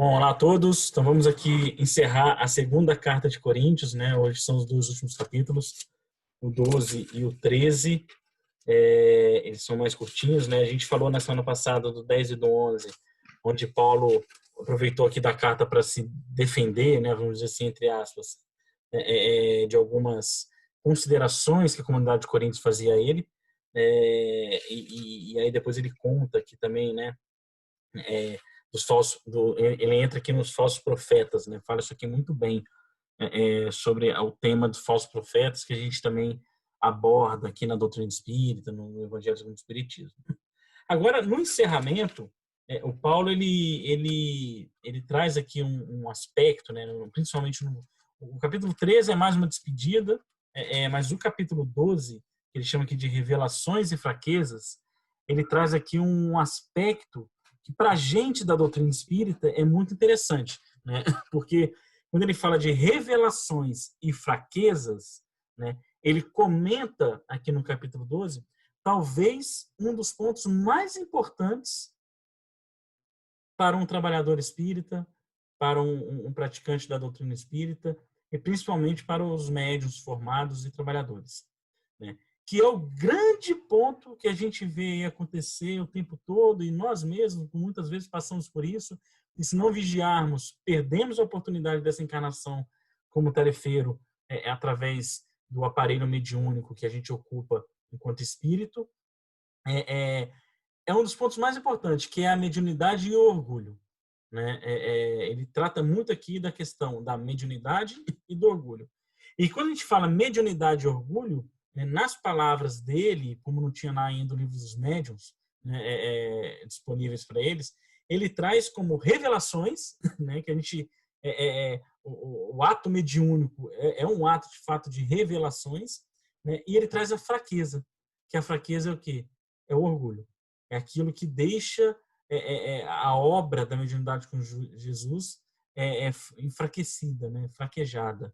Bom, olá a todos. Então vamos aqui encerrar a segunda carta de Coríntios, né? Hoje são os dois últimos capítulos, o 12 e o 13. Eles são mais curtinhos, né? A gente falou na semana passada do 10 e do 11, onde Paulo aproveitou aqui da carta para se defender, né? Vamos dizer assim, entre aspas, de algumas considerações que a comunidade de Coríntios fazia a ele. E aí depois ele conta aqui também, né? Ele entra aqui nos falsos profetas, né? Fala isso aqui muito bem, sobre o tema dos falsos profetas, que a gente também aborda aqui na doutrina espírita, no Evangelho segundo o Espiritismo. Agora, no encerramento, o Paulo ele traz aqui um aspecto, né? Principalmente o capítulo 13 é mais uma despedida, mas o capítulo 12, que ele chama aqui de revelações e fraquezas, ele traz aqui um aspecto que para a gente da doutrina espírita é muito interessante, né? Porque quando ele fala de revelações e fraquezas, né, ele comenta aqui no capítulo 12, talvez um dos pontos mais importantes para um trabalhador espírita, para um praticante da doutrina espírita, e principalmente para os médiuns formados e trabalhadores, né? Que é o grande ponto que a gente vê acontecer o tempo todo, e nós mesmos muitas vezes passamos por isso, e se não vigiarmos, perdemos a oportunidade dessa encarnação como tarefeiro, através do aparelho mediúnico que a gente ocupa enquanto espírito. É um dos pontos mais importantes, que é a mediunidade e o orgulho, né? Ele trata muito aqui da questão da mediunidade e do orgulho. E quando a gente fala mediunidade e orgulho, né, nas palavras dele, como não tinha lá ainda o livro dos médiuns, né, disponíveis para eles, ele traz como revelações, né, que a gente o ato mediúnico é um ato de fato de revelações, né, e ele traz a fraqueza, que a fraqueza é o quê? É o orgulho. É aquilo que deixa a obra da mediunidade com Jesus enfraquecida, né, fraquejada.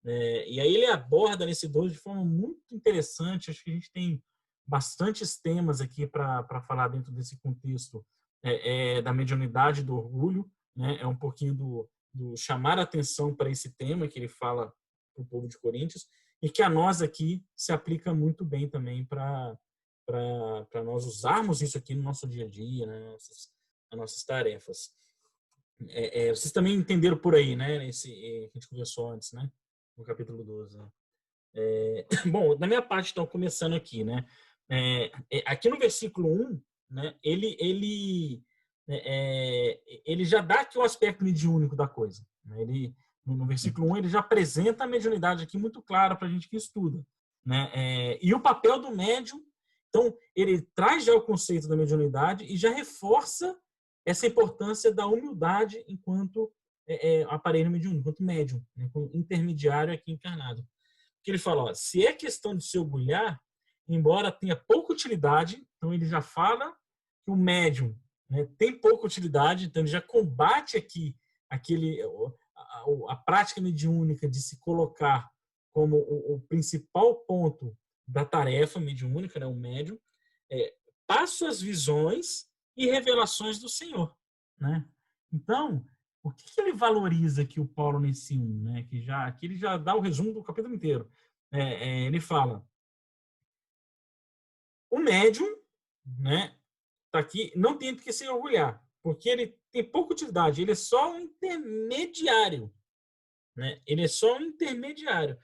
E aí ele aborda nesse 12 de forma muito interessante. Acho que a gente tem bastantes temas aqui para falar dentro desse contexto da mediunidade, do orgulho, né? É um pouquinho do chamar a atenção para esse tema que ele fala para o povo de Coríntios, e que a nós aqui se aplica muito bem também para nós usarmos isso aqui no nosso dia a dia, né? Nas nossas tarefas. Vocês também entenderam por aí, né? Que a gente conversou antes, né? No capítulo 12. Né? Bom, da minha parte, então, começando aqui, né? Aqui no versículo 1, né? Ele já dá aqui o aspecto mediúnico da coisa. Né? No versículo 1, ele já apresenta a mediunidade aqui muito clara para a gente que estuda. Né? E o papel do médium, então, ele traz já o conceito da mediunidade e já reforça essa importância da humildade enquanto aparelho mediúnico, enquanto médium, né, enquanto intermediário aqui encarnado. Porque ele fala, ó, se é questão de se orgulhar, embora tenha pouca utilidade, então ele já fala que o médium, né, tem pouca utilidade, então ele já combate aqui a prática mediúnica de se colocar como o principal ponto da tarefa mediúnica, né, o médium, passo as visões e revelações do Senhor, né? Então, o que ele valoriza aqui o Paulo nesse 1, né? Que ele já dá o resumo do capítulo inteiro. Ele fala, o médium, né? Tá aqui, não tem que se orgulhar, porque ele tem pouca utilidade. Ele é só um intermediário, né? Ele é só um intermediário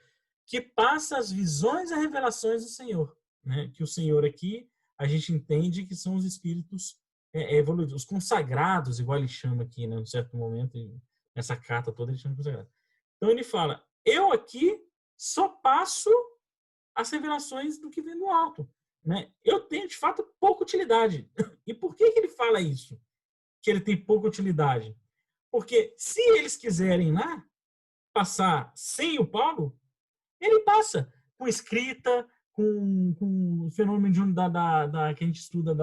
que passa as visões e revelações do Senhor, né? Que o Senhor aqui a gente entende que são os espíritos evoluídos, os consagrados, igual ele chama aqui, né? Num certo momento, nessa carta toda, ele chama de consagrado. Então ele fala, eu aqui só passo as revelações do que vem do alto, né? Eu tenho, de fato, pouca utilidade. E por que ele fala isso? Que ele tem pouca utilidade? Porque se eles quiserem lá passar sem o Paulo, ele passa com escrita, com o fenômeno que a gente estuda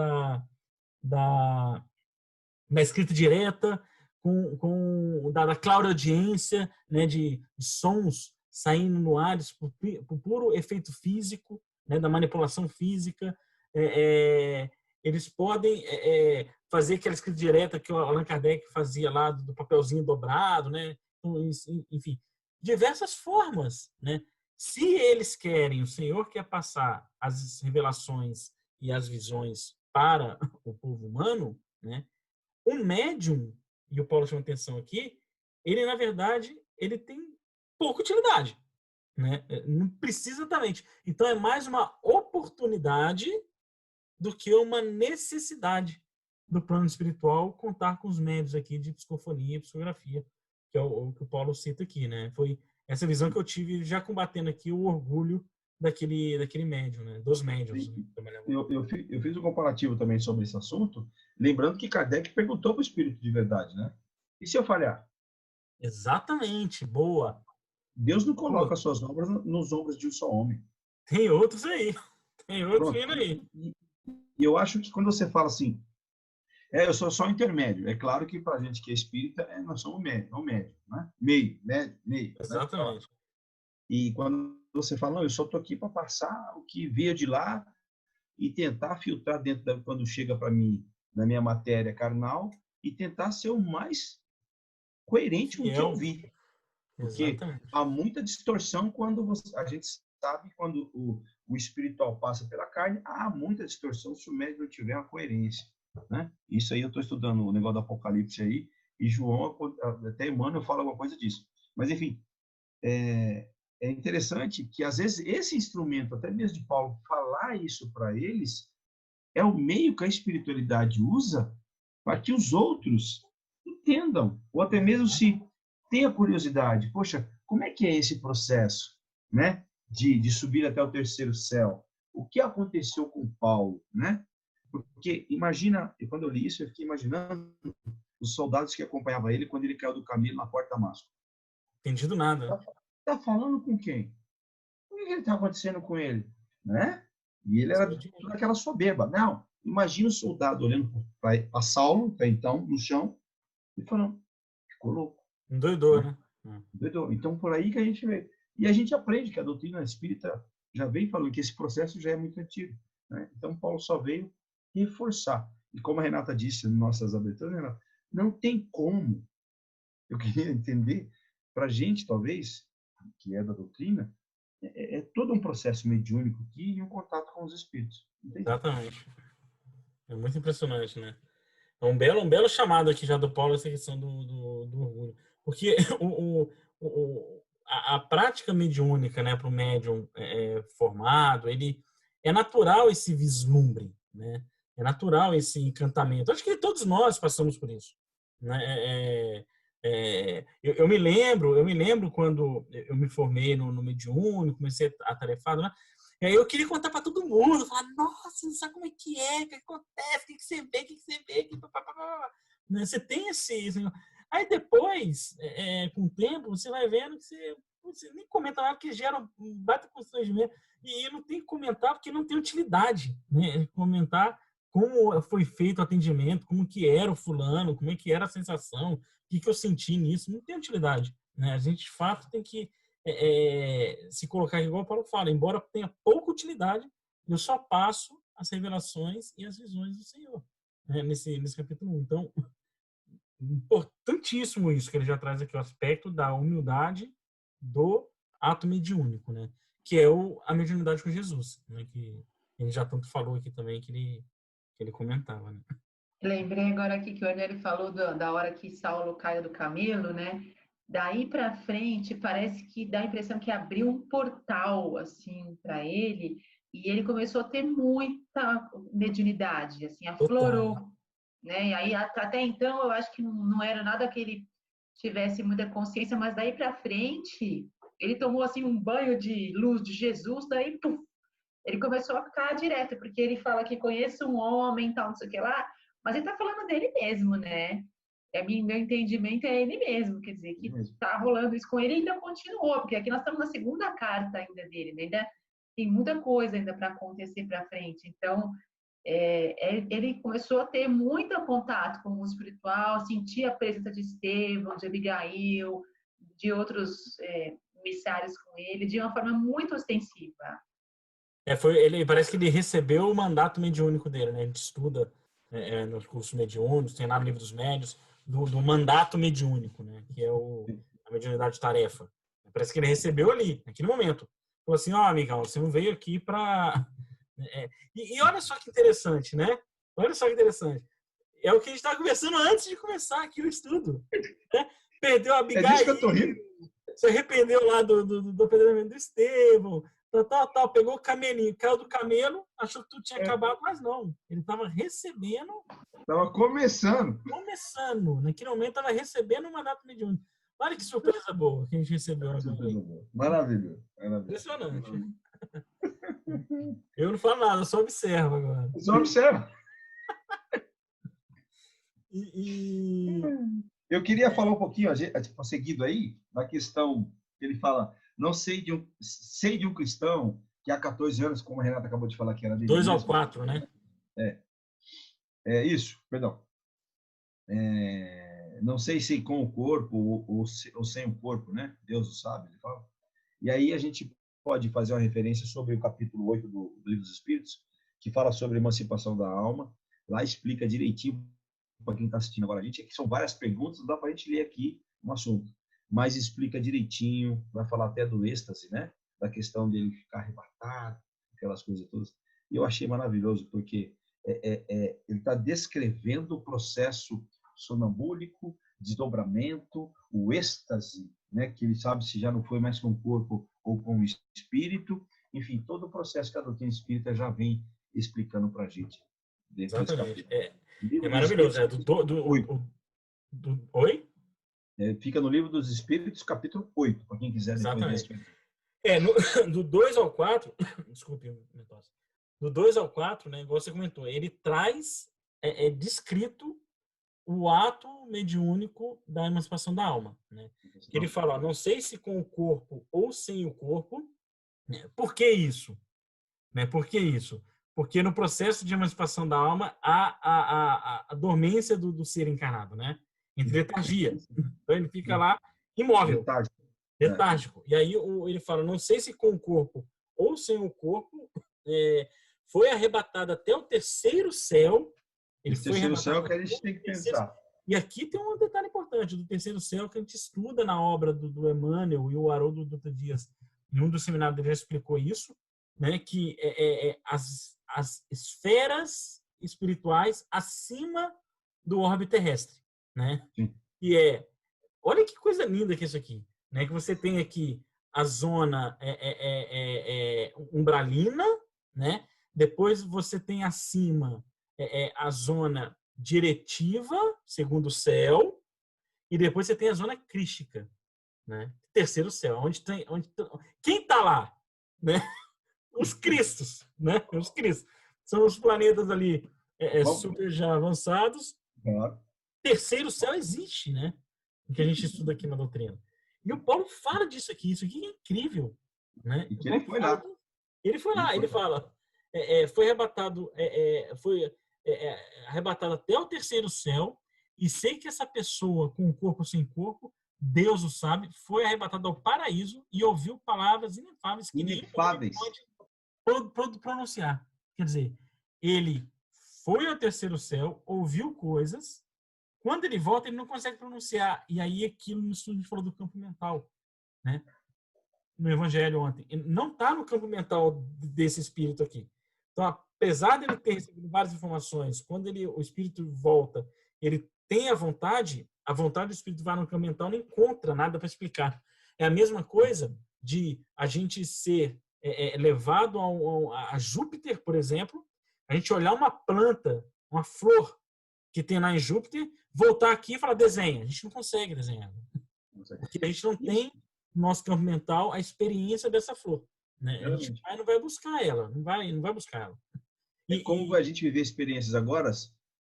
da escrita direta, da clara audiência, né, de sons saindo no ar por puro efeito físico, né, da manipulação física. eles podem fazer aquela escrita direta que o Allan Kardec fazia lá do papelzinho dobrado, né? Enfim, diversas formas, né? Se eles querem, o Senhor quer passar as revelações e as visões para o povo humano, né? O médium, e o Paulo chama atenção aqui, ele, na verdade, ele tem pouca utilidade, né? Não precisa exatamente. Então, é mais uma oportunidade do que uma necessidade do plano espiritual contar com os médios aqui de psicofonia e psicografia, que é o que o Paulo cita aqui, né? Foi essa visão que eu tive já combatendo aqui o orgulho daquele médium, né? Dos médiums. Né? Eu fiz um comparativo também sobre esse assunto, lembrando que Kardec perguntou para o espírito de verdade, né? E se eu falhar? Exatamente, boa. Deus não coloca suas obras nos ombros de um só homem. Tem outros aí. Tem outros Pronto. vindo aí. E eu acho que quando você fala assim, eu sou só intermédio. É claro que para a gente que é espírita, nós somos médio, né? Meio, médio, meio. Exatamente. Né? E quando você fala, não, eu só estou aqui para passar o que veio de lá e tentar filtrar quando chega para mim, na minha matéria carnal, e tentar ser o mais coerente com o que eu vi. Porque Exatamente. há muita distorção quando a gente sabe quando o espiritual passa pela carne, há muita distorção se o médium não tiver uma coerência. Né? Isso aí eu estou estudando o negócio do Apocalipse aí, e João, até Emmanuel fala alguma coisa disso. Mas, enfim, é interessante que, às vezes, esse instrumento, até mesmo de Paulo, falar isso para eles, é o meio que a espiritualidade usa para que os outros entendam, ou até mesmo se tenha curiosidade, poxa, como é que é esse processo, né, de subir até o terceiro céu? O que aconteceu com Paulo, né? Porque imagina, e quando eu li isso, eu fiquei imaginando os soldados que acompanhavam ele quando ele caiu do camelo na porta da Damasco. Entendido nada. Tá falando com quem? O que está acontecendo com ele, né? E ele era toda aquela soberba. Não, imagina o soldado olhando para Saulo, até então, no chão, e falando, ficou louco. Doidou, Né? né? Doidou. Então, por aí que a gente vê. E a gente aprende que a doutrina espírita já vem falando que esse processo já é muito antigo. Né? Então, Paulo só veio reforçar. E como a Renata disse em nossas aberturas, Renata, não tem como. Eu queria entender, para a gente, talvez, que é da doutrina, é todo um processo mediúnico aqui e um contato com os espíritos. Exatamente. É muito impressionante, né? É um belo chamado aqui já do Paulo, essa questão do orgulho. Porque a prática mediúnica, né, para o médium formado, ele é natural esse vislumbre, né? É natural esse encantamento. Acho que todos nós passamos por isso, né? Eu me lembro quando eu me formei no mediúnico, comecei a tarefar, né? E aí eu queria contar para todo mundo, falar, nossa, não sabe como é que é, o que acontece, o que você vê, o que você vê, né? Você tem esse. Aí depois, com o tempo, você vai vendo que você nem comenta nada, que gera um baita constrangimento. E não tem que comentar porque não tem utilidade, né? Comentar como foi feito o atendimento, como que era o fulano, como é que era a sensação, o que eu senti nisso, não tem utilidade, né? A gente, de fato, tem que se colocar igual o Paulo fala, embora tenha pouca utilidade, eu só passo as revelações e as visões do Senhor, né? nesse capítulo 1. Então, importantíssimo isso que ele já traz aqui, o aspecto da humildade do ato mediúnico, né? Que é a mediunidade com Jesus, né? Que a gente já tanto falou aqui também, que ele comentava, né? Lembrei agora aqui que o Arnelli falou da hora que Saulo caiu do camelo, né? Daí para frente, parece que dá a impressão que abriu um portal, assim, para ele, e ele começou a ter muita mediunidade, assim, aflorou, Total. né? E aí, até então, eu acho que não era nada que ele tivesse muita consciência, mas daí para frente, ele tomou, assim, um banho de luz de Jesus, daí, puf, ele começou a ficar direto, porque ele fala que conhece um homem, tal, não sei o que lá, mas ele tá falando dele mesmo, né? Meu entendimento é ele mesmo, quer dizer, que tá rolando isso com ele e ainda continuou, porque aqui nós estamos na segunda carta ainda dele, né? Ainda tem muita coisa ainda para acontecer para frente. Então, ele começou a ter muito contato com o espiritual, sentir a presença de Estevão, de Abigail, de outros emissários com ele, de uma forma muito ostensiva. Ele parece que ele recebeu o mandato mediúnico dele, né? A gente estuda nos cursos mediúnicos, tem lá no livro dos médiuns, do mandato mediúnico, né? Que é a mediunidade de tarefa. Parece que ele recebeu ali, naquele momento. Falou assim, ó, amigão, você não veio aqui para... E olha só que interessante, né? Olha só que interessante. É o que a gente estava conversando antes de começar aqui o estudo. Né? Perdeu a Abigail. É disso que eu tô rindo. Se arrependeu lá do apedrejamento do Estevão, tal, pegou o camelinho, caiu do camelo, achou que tudo tinha acabado, mas não. Ele estava recebendo. Estava começando. Naquele momento, estava recebendo o mandato mediúnico. Olha que surpresa boa que a gente recebeu agora. Maravilhoso. Impressionante. Eu não falo nada, eu só observo agora. Só observa. Eu queria falar um pouquinho, seguido aí, da questão que ele fala, não sei de um cristão que há 14 anos, como a Renata acabou de falar que era dele. 2 ao 4, né? Isso, perdão. Não sei se com o corpo ou sem o corpo, né? Deus o sabe, ele fala. E aí a gente pode fazer uma referência sobre o capítulo 8 do Livro dos Espíritos, que fala sobre a emancipação da alma. Lá explica direitinho para quem está assistindo agora a gente, que são várias perguntas, não dá para a gente ler aqui um assunto, mas explica direitinho, vai falar até do êxtase, né? Da questão dele ficar arrebatado, aquelas coisas todas. E eu achei maravilhoso, porque ele está descrevendo o processo sonambúlico, desdobramento, o êxtase, né? Que ele sabe se já não foi mais com o corpo ou com o espírito. Enfim, todo o processo que a doutrina espírita já vem explicando para a gente. Exatamente. É maravilhoso. Oi? Fica no Livro dos Espíritos, capítulo 8, para quem quiser depois ver. Do 2 ao 4, desculpe, do 2 ao 4, né, igual você comentou, ele traz descrito o ato mediúnico da emancipação da alma. Né? Ele fala, não sei se com o corpo ou sem o corpo. Por que isso? Né? Por que isso? Porque no processo de emancipação da alma há a dormência do ser encarnado, né? Entre letargia. Então ele fica lá imóvel, letárgico. E aí ele fala, não sei se com o corpo ou sem o corpo, foi arrebatado até o terceiro céu. O terceiro céu que a gente tem que pensar. E aqui tem um detalhe importante do terceiro céu que a gente estuda na obra do Emmanuel, e o Haroldo Dutra Dias, em um dos seminários dele, já explicou isso, né? Que as esferas espirituais acima do orbe terrestre, né? Sim. E olha que coisa linda que é isso aqui, né? Que você tem aqui a zona umbralina, né? Depois você tem acima a zona diretiva, segundo o céu, e depois você tem a zona crística, né? Terceiro céu, quem está lá, né? Os Cristos, né? Os Cristos. São os planetas ali super já avançados. Terceiro céu existe, né? O que a gente estuda aqui na doutrina. E o Paulo fala disso aqui. Isso aqui é incrível, né? E que ele foi lá. Ele foi lá. Ele fala, foi arrebatado, arrebatado até o terceiro céu, e sei que essa pessoa, com o corpo ou sem corpo, Deus o sabe, foi arrebatado ao paraíso e ouviu palavras inefáveis que ninguém pode pronunciar. Quer dizer, ele foi ao terceiro céu, ouviu coisas, quando ele volta, ele não consegue pronunciar. E aí aquilo no estudo a gente falou do campo mental, né? No Evangelho ontem. Ele não está no campo mental desse espírito aqui. Então, apesar dele ter recebido várias informações, quando o espírito volta, ele tem a vontade do espírito vai no campo mental, não encontra nada para explicar. É a mesma coisa de a gente ser levado a Júpiter, por exemplo, a gente olhar uma planta, uma flor que tem lá em Júpiter, voltar aqui e falar, desenha. A gente não consegue desenhar. Porque a gente não tem no nosso campo mental a experiência dessa flor. Né? A gente não vai buscar ela, não vai buscar ela. Como a gente viver experiências agora,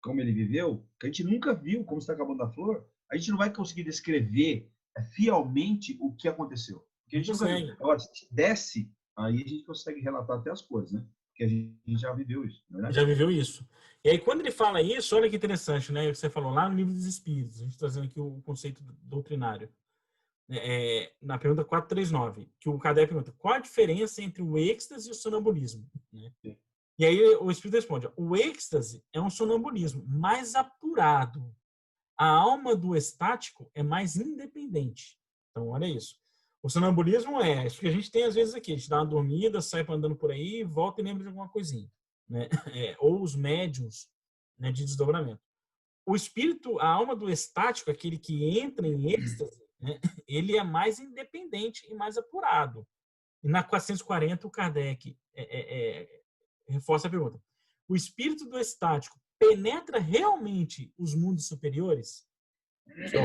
como ele viveu, que a gente nunca viu como está acabando a flor, a gente não vai conseguir descrever fielmente o que aconteceu. Porque a gente nunca viu. Agora, se a gente desce, aí a gente consegue relatar até as coisas, né? Porque a gente já viveu isso, não é? Já viveu isso. E aí, quando ele fala isso, olha que interessante, né? Você falou lá no Livro dos Espíritos, a gente está trazendo aqui o conceito doutrinário. na pergunta 439, que o Kardec pergunta: qual a diferença entre o êxtase e o sonambulismo? Né? E aí o Espírito responde: o êxtase é um sonambulismo mais apurado. A alma do estático é mais independente. Então, olha isso. O sonambulismo é isso que a gente tem às vezes aqui. A gente dá uma dormida, sai andando por aí, volta e lembra de alguma coisinha. Né? Ou os médiuns, né, de desdobramento. O espírito, a alma do estático, aquele que entra em êxtase, né, ele é mais independente e mais apurado. E na 440, o Kardec reforça a pergunta: o espírito do estático penetra realmente os mundos superiores?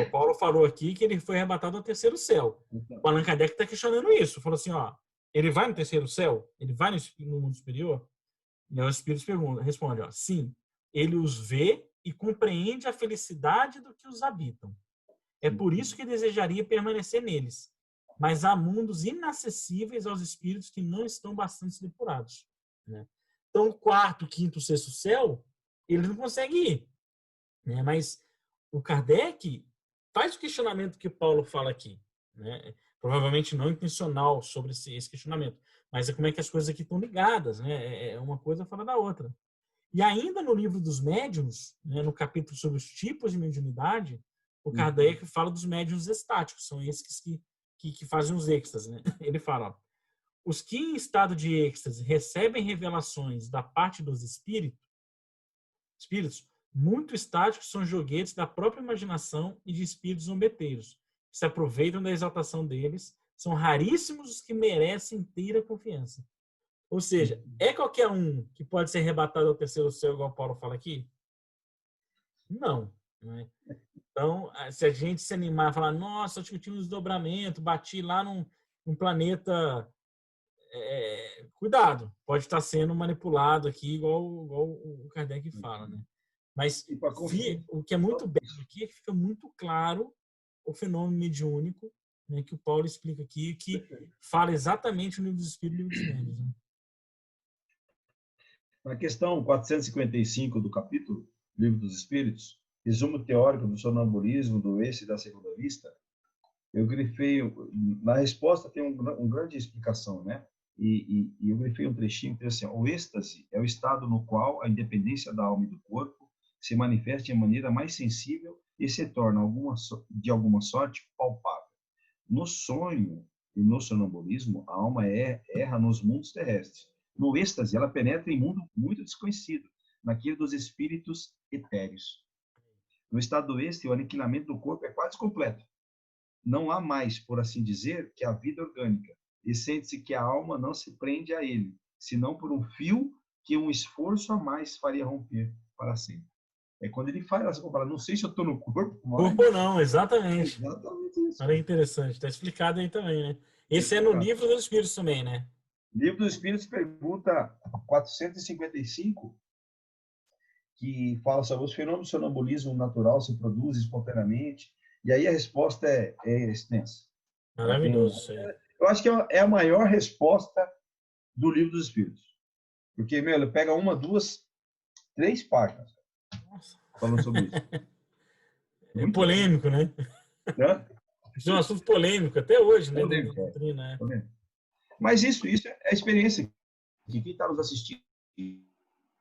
O Paulo falou aqui que ele foi arrebatado ao terceiro céu. O Allan Kardec está questionando isso. Falou assim, ele vai no terceiro céu? Ele vai no mundo superior? E aí o Espírito responde, sim, ele os vê e compreende a felicidade do que os habitam. É por isso que desejaria permanecer neles. Mas há mundos inacessíveis aos espíritos que não estão bastante depurados. Né? Então, o quarto, quinto, sexto céu, ele não consegue ir. Né? Mas o Kardec faz o questionamento que Paulo fala aqui. Né? Provavelmente não intencional sobre esse questionamento. Mas é como é que as coisas aqui estão ligadas. Né? É uma coisa fala da outra. E ainda no livro dos médiuns, né, no capítulo sobre os tipos de mediunidade, o Kardec fala dos médiuns estáticos, são esses que fazem os êxtases. Né? Ele fala, os que em estado de êxtase recebem revelações da parte dos espíritos, muito estáticos são joguetes da própria imaginação e de espíritos zombeteiros, que se aproveitam da exaltação deles, são raríssimos os que merecem inteira confiança. Ou seja, é qualquer um que pode ser arrebatado ao terceiro céu, igual o Paulo fala aqui? Não. Né? Então, se a gente se animar e falar, nossa, acho que eu tinha um desdobramento, bati lá num planeta... cuidado, pode estar sendo manipulado aqui, igual o Kardec fala. Né? Mas o que é muito belo aqui é que fica muito claro o fenômeno mediúnico, né, que o Paulo explica aqui, que fala exatamente no livro dos Espíritos e no livro dos Médiuns. Né? Na questão 455 do capítulo, Livro dos Espíritos, resumo teórico do sonambulismo, do êxtase e da segunda vista, eu grifei, na resposta tem uma grande explicação, né? E eu grifei um trechinho que diz assim, o êxtase é o estado no qual a independência da alma e do corpo se manifesta de maneira mais sensível e se torna de alguma sorte palpável. No sonho e no sonambulismo, a alma erra nos mundos terrestres. No êxtase, ela penetra em mundo muito desconhecido, naquele dos espíritos etéreos. No estado do êxtase, o aniquilamento do corpo é quase completo. Não há mais, por assim dizer, que a vida orgânica, e sente-se que a alma não se prende a ele, senão por um fio que um esforço a mais faria romper para sempre. É quando ele fala, não sei se eu estou no corpo, mas... Corpo não, exatamente. Exatamente isso. Olha que interessante, está explicado aí também, né? Esse é no livro dos Espíritos também, né? Livro dos Espíritos, pergunta 455, que fala sobre os fenômenos do sonambulismo natural se produzem espontaneamente. E aí a resposta é extensa. Maravilhoso isso aí. Eu acho que é a maior resposta do Livro dos Espíritos. Porque, ele pega 1, 2, 3 páginas falando sobre isso. É polêmico, né? Isso é um assunto polêmico até hoje, né? Polêmico, Mas isso é a experiência de quem está nos assistindo.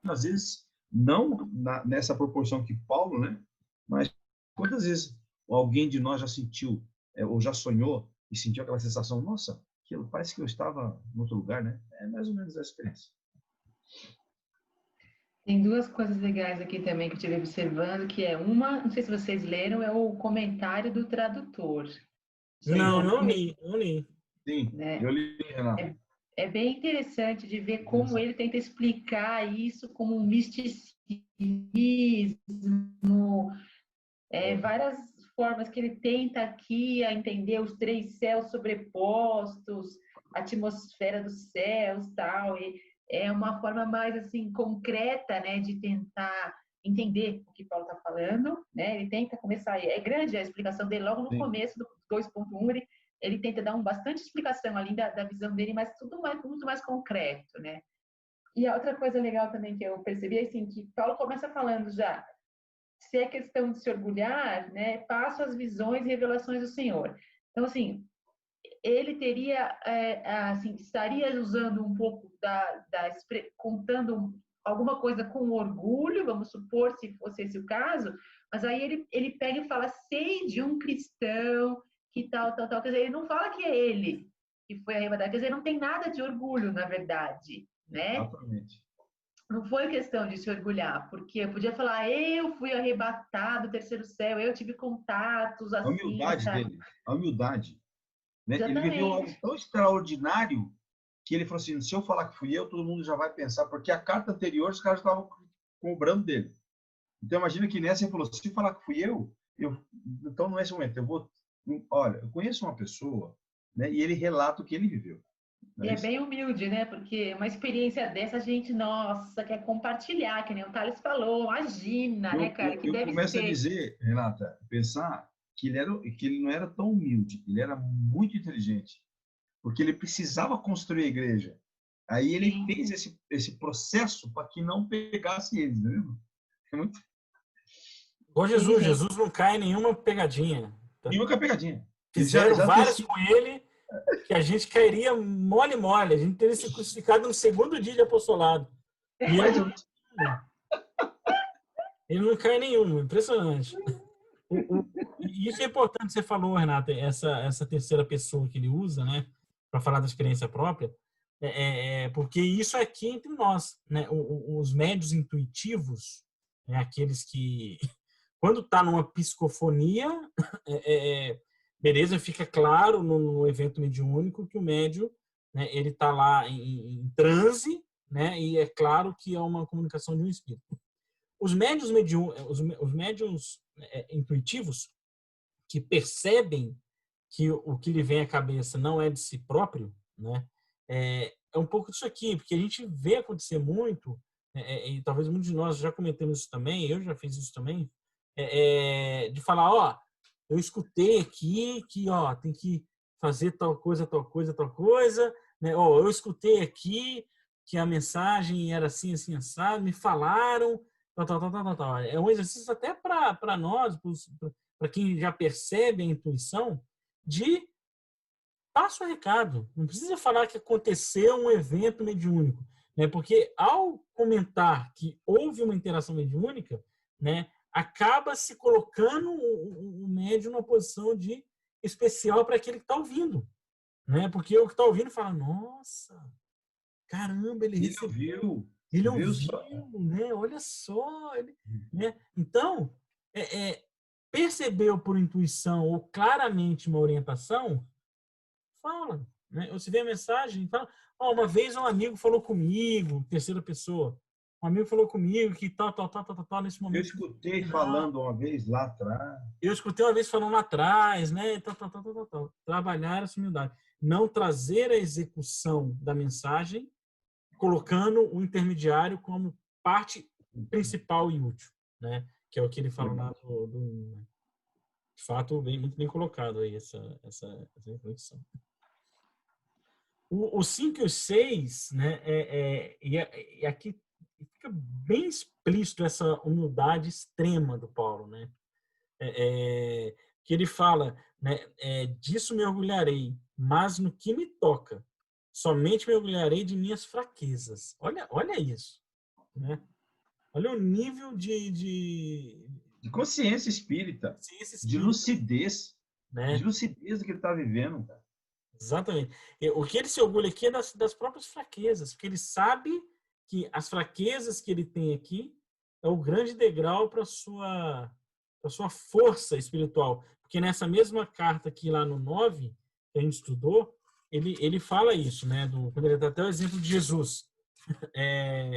Às vezes, não nessa proporção que Paulo, né? Mas quantas vezes alguém de nós já sentiu, ou já sonhou, e sentiu aquela sensação, nossa, parece que eu estava em outro lugar, né? É mais ou menos a experiência. Tem duas coisas legais aqui também que eu estive observando, que é uma, não sei se vocês leram, é o comentário do tradutor. Sim. Não li. Sim, né? Eu li, Renato. É bem interessante de ver como ele tenta explicar isso como um misticismo, várias formas que ele tenta aqui a entender os 3 céus sobrepostos, a atmosfera dos céus, tal, e é uma forma mais assim concreta, né, de tentar entender o que Paulo está falando, né? Ele tenta começar, é grande a explicação dele logo no começo do 2.1, ele tenta dar bastante explicação ali da visão dele, mas tudo muito mais concreto, né? E a outra coisa legal também que eu percebi é assim, que Paulo começa falando já, se é questão de se orgulhar, né, passo as visões e revelações do Senhor. Então, assim, ele teria, assim, estaria usando um pouco contando alguma coisa com orgulho, vamos supor, se fosse esse o caso, mas aí ele pega e fala, sei de um cristão que tal, tal, tal, quer dizer, ele não fala que é ele que foi arrebatado, quer dizer, não tem nada de orgulho, na verdade, né? Exatamente. Não foi questão de se orgulhar, porque eu podia falar, eu fui arrebatado do terceiro céu, eu tive contatos A assim, humildade sabe? dele, a humildade. Né? Ele viveu algo Exatamente. tão extraordinário que ele falou assim, se eu falar que fui eu, todo mundo já vai pensar, porque a carta anterior os caras estavam cobrando dele. Então imagina que nessa ele falou, se eu falar que fui eu então não é esse momento, eu vou, olha, eu conheço uma pessoa, né, e ele relata o que ele viveu. Não E é é isso? bem humilde, né? Porque uma experiência dessa a gente, nossa, quer compartilhar, que nem o Thales falou, imagina, né, cara, que Eu deve começo a ser. dizer, Renata, pensar que ele não era tão humilde, ele era muito inteligente, porque ele precisava construir a igreja. Aí ele Sim. fez esse processo para que não pegasse eles, né? É muito Igual Sim, Jesus. sim. Jesus não cai em nenhuma pegadinha. Tá? nenhuma pegadinha. Ele Fizeram já várias antecipa. com ele que a gente cairia mole. A gente teria se crucificado no segundo dia de apostolado. E ele Mas não, ele não cai em nenhuma. Impressionante. E isso é importante, você falou, Renata, essa terceira pessoa que ele usa, né, para falar da experiência própria, porque isso é aqui entre nós, né, os médios intuitivos, né, aqueles que, quando está numa psicofonia, beleza, fica claro no evento mediúnico que o médio, né, ele está lá em transe, né, e é claro que é uma comunicação de um espírito. Os médiums intuitivos, que percebem que o que lhe vem à cabeça não é de si próprio, né? É um pouco disso aqui, porque a gente vê acontecer muito, e talvez muitos de nós já cometemos isso também, eu já fiz isso também, de falar, ó, eu escutei aqui que, ó, tem que fazer tal coisa, tal coisa, tal coisa, né? Ó, eu escutei aqui que a mensagem era assim, assim, assado, me falaram, tal, tal, tal, tal, tal, tal. É um exercício até para nós, para quem já percebe a intuição, de passa o recado. Não precisa falar que aconteceu um evento mediúnico, né? Porque ao comentar que houve uma interação mediúnica, né, acaba se colocando o médium numa posição de especial para aquele que está ouvindo, né? Porque o que está ouvindo fala, nossa, caramba, ele ele recebeu, ouviu, ele viu só? ouviu, né? Olha só, ele, né? Então, percebeu por intuição ou claramente uma orientação, fala, né? Ou se vê a mensagem, fala, uma vez um amigo falou comigo, terceira pessoa, um amigo falou comigo que tal, nesse Eu momento escutei final. falando uma vez lá atrás. Eu escutei uma vez falando lá atrás, né? Tal. Trabalhar essa humildade. Não trazer a execução da mensagem, colocando o intermediário como parte principal e útil, né? Que é o que ele fala lá de fato, muito bem colocado aí essa reflexão. O 5 e o 6, né, e aqui fica bem explícito essa humildade extrema do Paulo, né? Que ele fala, né, disso me orgulharei, mas no que me toca, somente me orgulharei de minhas fraquezas. Olha isso, né? Olha o nível De consciência espírita, ciência de espírita, lucidez, né? do que ele está vivendo, cara. Exatamente. O que ele se orgulha aqui é das próprias fraquezas, porque ele sabe que as fraquezas que ele tem aqui é o grande degrau para a sua força espiritual. Porque nessa mesma carta aqui, lá no 9, que a gente estudou, ele fala isso, né? Quando ele dá até o exemplo de Jesus.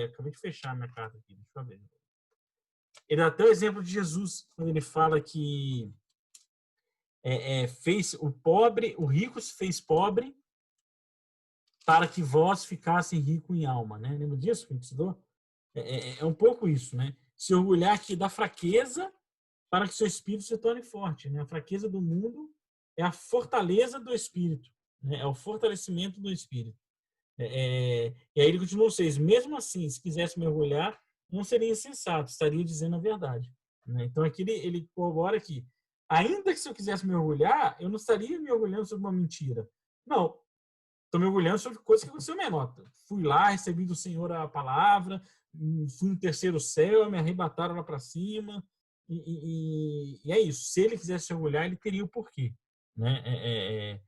Acabei de fechar a minha carta aqui, deixa eu ver. Ele dá até o exemplo de Jesus, quando ele fala que fez o rico se fez pobre para que vós ficassem rico em alma, né? Lembra disso que a gente estudou? É um pouco isso, né? Se orgulhar aqui da fraqueza para que seu espírito se torne forte, né? A fraqueza do mundo é a fortaleza do espírito, né? É o fortalecimento do espírito. E aí ele continua 6. Mesmo assim, se quisesse me orgulhar, não seria insensato, estaria dizendo a verdade, né? Então aqui ele corrobora aqui. ainda que se eu quisesse me orgulhar, eu não estaria me orgulhando sobre uma mentira. Não. Estou me orgulhando sobre coisas que aconteceu menor. Fui lá, recebi do Senhor a palavra, fui no terceiro céu, me arrebataram lá para cima. E é isso. Se ele quisesse se orgulhar, ele teria o porquê. Né?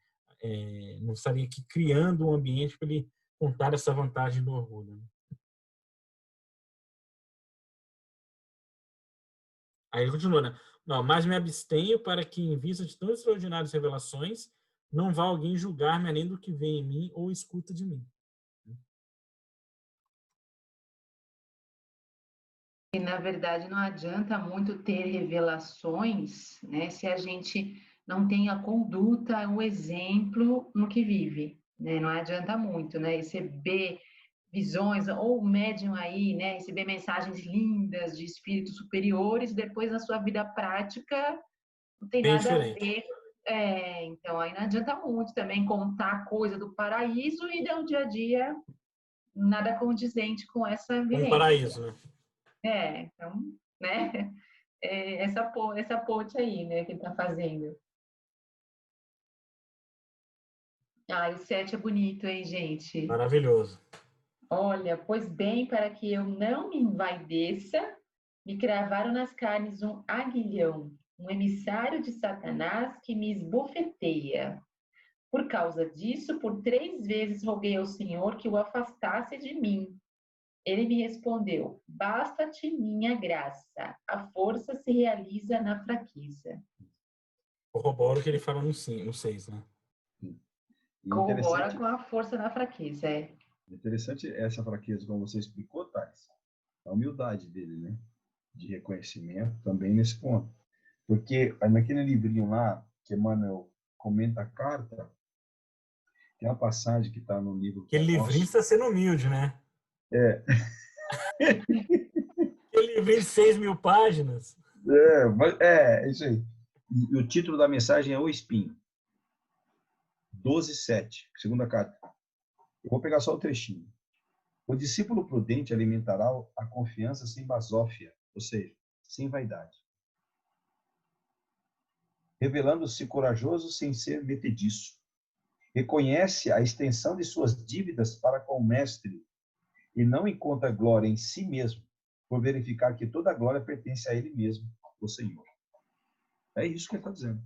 Não estaria aqui criando um ambiente para ele contar essa vantagem do orgulho. Né? Aí ele continua, né? Não, mas me abstenho para que, em vista de tão extraordinárias revelações, não vá alguém julgar-me além do que vê em mim ou escuta de mim. E, na verdade, não adianta muito ter revelações, né, se a gente não tem a conduta, o exemplo no que vive, né? Não adianta muito, né? Receber visões, ou médium aí, né? Receber mensagens lindas de espíritos superiores, depois na sua vida prática não tem Bem nada a diferente. ver. Então aí não adianta muito também contar coisa do paraíso e no dia a dia nada condizente com essa Um vivência. paraíso, né? Então, né? Essa ponte aí, né, que ele está fazendo. Ah, o 7 é bonito, hein, gente? Maravilhoso. Olha, pois bem, para que eu não me envaideça, me cravaram nas carnes um aguilhão, um emissário de Satanás que me esbofeteia. Por causa disso, por 3 vezes roguei ao Senhor que o afastasse de mim. Ele me respondeu: basta-te minha graça, a força se realiza na fraqueza. Corroboro o que ele fala no 6, né? E Corrobora com a força na fraqueza, Interessante essa fraqueza, como você explicou, Thais. A humildade dele, né? De reconhecimento também nesse ponto. Porque naquele livrinho lá, que Emmanuel comenta a carta, tem uma passagem que está no livro Aquele livrinho está sendo humilde, né? Aquele livrinho de 6.000 páginas. Isso aí. E o título da mensagem é O Espinho. 12:7, segunda carta. Eu vou pegar só o trechinho. O discípulo prudente alimentará a confiança sem basófia, ou seja, sem vaidade. Revelando-se corajoso sem ser metediço. Reconhece a extensão de suas dívidas para com o mestre e não encontra glória em si mesmo, por verificar que toda a glória pertence a ele mesmo, o Senhor. É isso que ele está dizendo.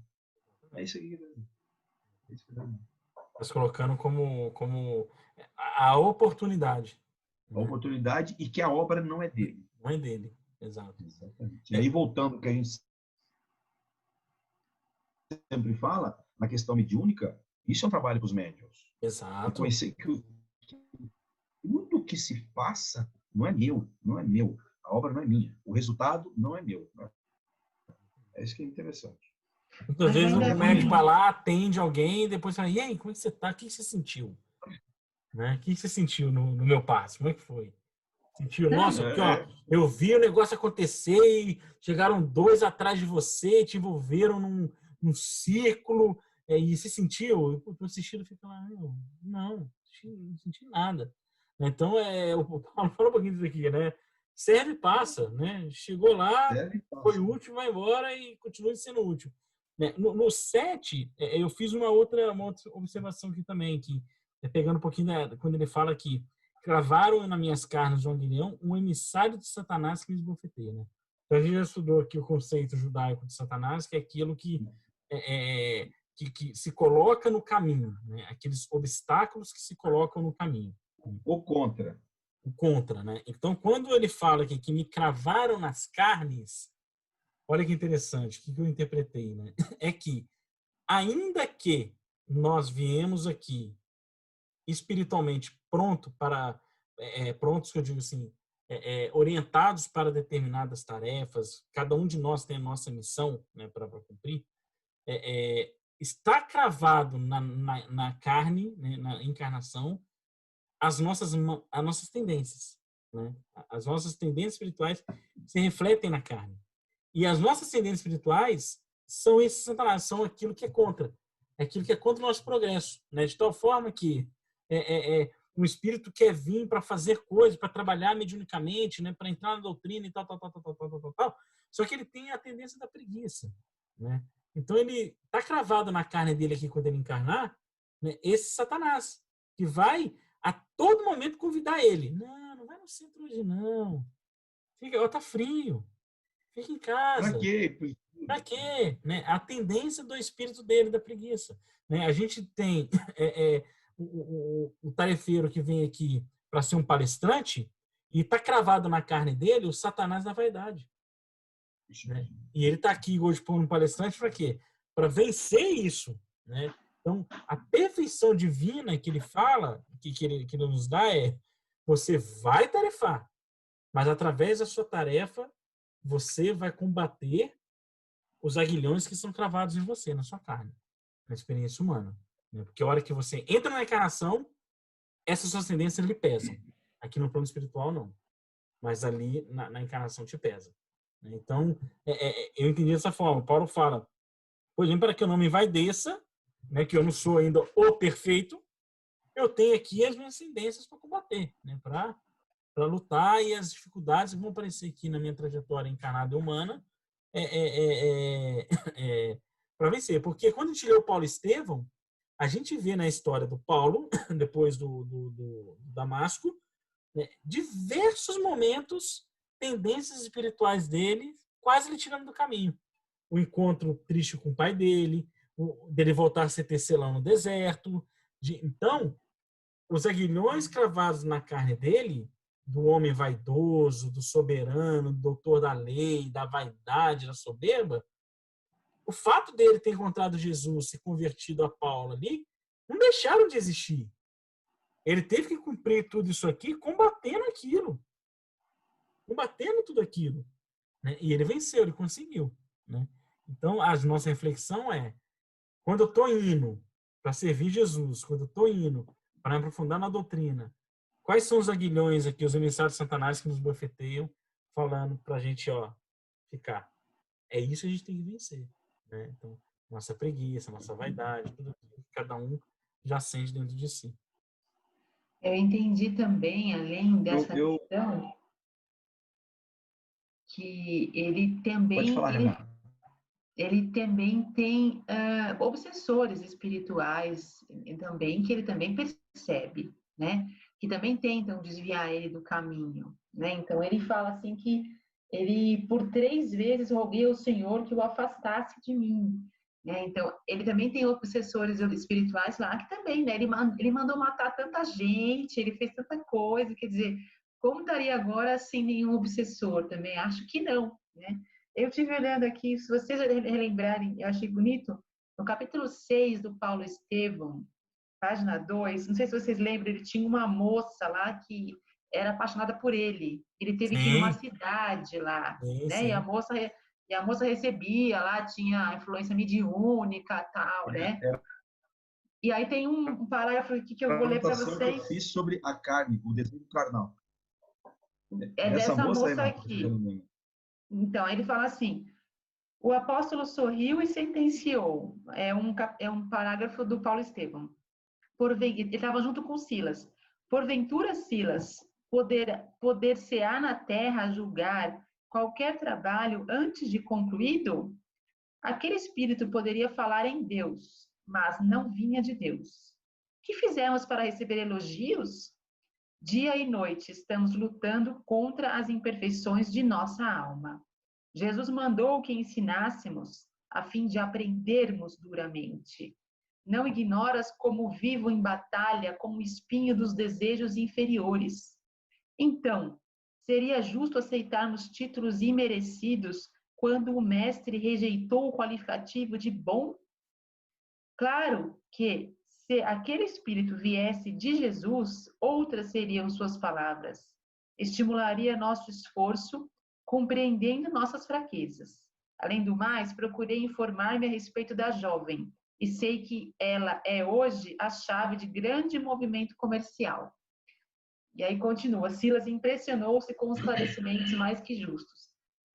É isso aqui que ele está dizendo. Mas colocando como a oportunidade. A oportunidade e que a obra não é dele. Não é dele, exato. Exatamente. E aí, voltando ao que a gente sempre fala, na questão mediúnica, isso é um trabalho para os médiuns. Exato. Reconhecer que tudo que se passa não é meu, não é meu. A obra não é minha. O resultado não é meu. É isso que é interessante. Muitas vezes o médico vai lá, atende alguém e depois fala, e aí, como é que você tá? O que você sentiu? Né? O que você sentiu no meu passe? Como é que foi? Sentiu, nossa, aqui, ó, eu vi o negócio acontecer e chegaram 2 atrás de você, te envolveram num círculo, e você sentiu? O assistido fica lá, não senti nada. Então, fala um pouquinho disso aqui, né? Serve e passa, né? Chegou lá, foi útil, vai embora e continua sendo útil. No 7, eu fiz uma outra observação aqui também, que pegando um pouquinho quando ele fala que cravaram nas minhas carnes um aguilhão, um emissário de Satanás que me esbofeteia, né? Então, a gente já estudou aqui o conceito judaico de Satanás, que é aquilo que se coloca no caminho, né? Aqueles obstáculos que se colocam no caminho. O contra. O contra, né? Então, quando ele fala aqui que me cravaram nas carnes, olha que interessante, o que eu interpretei, né? É que, ainda que nós viemos aqui espiritualmente prontos, que eu digo assim, orientados para determinadas tarefas, cada um de nós tem a nossa missão, né, para cumprir, está cravado na carne, né, na encarnação, as nossas tendências. Né? As nossas tendências espirituais se refletem na carne. E as nossas tendências espirituais são esses Satanás, são aquilo que é contra. Aquilo que é contra o nosso progresso. Né? De tal forma que um espírito quer vir para fazer coisas, para trabalhar mediunicamente, né? Para entrar na doutrina e tal. Só que ele tem a tendência da preguiça. Né? Então, ele está cravado na carne dele aqui quando ele encarnar, né, esse Satanás, que vai a todo momento convidar ele. Não, não vai no centro hoje, não. Fica, ó, tá frio. Fica em Pra casa. quê? Pra quê? Né? A tendência do espírito dele, da preguiça. Né? A gente tem o tarefeiro que vem aqui para ser um palestrante e está cravado na carne dele o Satanás da vaidade. Né? E ele está aqui hoje para um palestrante para quê? Para vencer isso. Né? Então, a perfeição divina que ele fala, que ele nos dá é: você vai tarefar, mas através da sua tarefa, você vai combater os aguilhões que são cravados em você, na sua carne, na experiência humana. Né? Porque a hora que você entra na encarnação, essas suas tendências lhe pesam. Aqui no plano espiritual, não. Mas ali, na encarnação, te pesa. Então, eu entendi dessa forma. Paulo fala, pois bem, para que eu não me envaideça, né, que eu não sou ainda o perfeito, eu tenho aqui as minhas tendências para combater, né, para lutar, e as dificuldades que vão aparecer aqui na minha trajetória encarnada humana para vencer. Porque quando a gente lê o Paulo Estevão, a gente vê na história do Paulo, depois do Damasco, né, diversos momentos, tendências espirituais dele, quase lhe tirando do caminho. O encontro triste com o pai dele, dele voltar a ser tecelão no deserto. Então, os aguilhões cravados na carne dele, do homem vaidoso, do soberano, do doutor da lei, da vaidade, da soberba, o fato dele ter encontrado Jesus, se convertido a Paulo ali, não deixaram de existir. Ele teve que cumprir tudo isso aqui combatendo aquilo. Combatendo tudo aquilo. Né? E ele venceu, ele conseguiu. Né? Então, a nossa reflexão é, quando eu estou indo para servir Jesus, quando eu estou indo para me aprofundar na doutrina, quais são os aguilhões aqui, os emissários satanás que nos bofeteiam, falando para a gente, ó, ficar. É isso que a gente tem que vencer. Né? Então, nossa preguiça, nossa vaidade, tudo que cada um já sente dentro de si. Eu entendi também, além dessa questão, que Pode falar, Renata. ele também tem obsessores espirituais também, que ele também percebe, né? Que também tentam desviar ele do caminho, né? Então, ele fala assim que ele, por 3 vezes, roguei ao Senhor que o afastasse de mim. Né? Então, ele também tem obsessores espirituais lá que também, né? Ele mandou matar tanta gente, ele fez tanta coisa, quer dizer, como estaria agora sem nenhum obsessor também? Acho que não, né? Eu estive olhando aqui, se vocês relembrarem, eu achei bonito, no capítulo 6 do Paulo Estevão, página 2, não sei se vocês lembram, ele tinha uma moça lá que era apaixonada por ele. Ele teve que ir numa cidade lá, né? Sim. E a moça recebia lá, tinha influência mediúnica e tal, né? E aí tem um parágrafo aqui que eu vou ler para vocês. Que eu fiz sobre a carne, o desejo carnal. É dessa moça aqui. Então, ele fala assim, o apóstolo sorriu e sentenciou. É um parágrafo do Paulo Estevão. Ele estava junto com Silas. Porventura, Silas, poder-se-á na terra julgar qualquer trabalho antes de concluído? Aquele espírito poderia falar em Deus, mas não vinha de Deus. Que fizemos para receber elogios? Dia e noite estamos lutando contra as imperfeições de nossa alma. Jesus mandou que ensinássemos a fim de aprendermos duramente. Não ignoras como vivo em batalha com o espinho dos desejos inferiores. Então, seria justo aceitarmos títulos imerecidos quando o mestre rejeitou o qualificativo de bom? Claro que, se aquele espírito viesse de Jesus, outras seriam suas palavras. Estimularia nosso esforço, compreendendo nossas fraquezas. Além do mais, procurei informar-me a respeito da jovem, e sei que ela é hoje a chave de grande movimento comercial. E aí continua, Silas impressionou-se com os esclarecimentos mais que justos.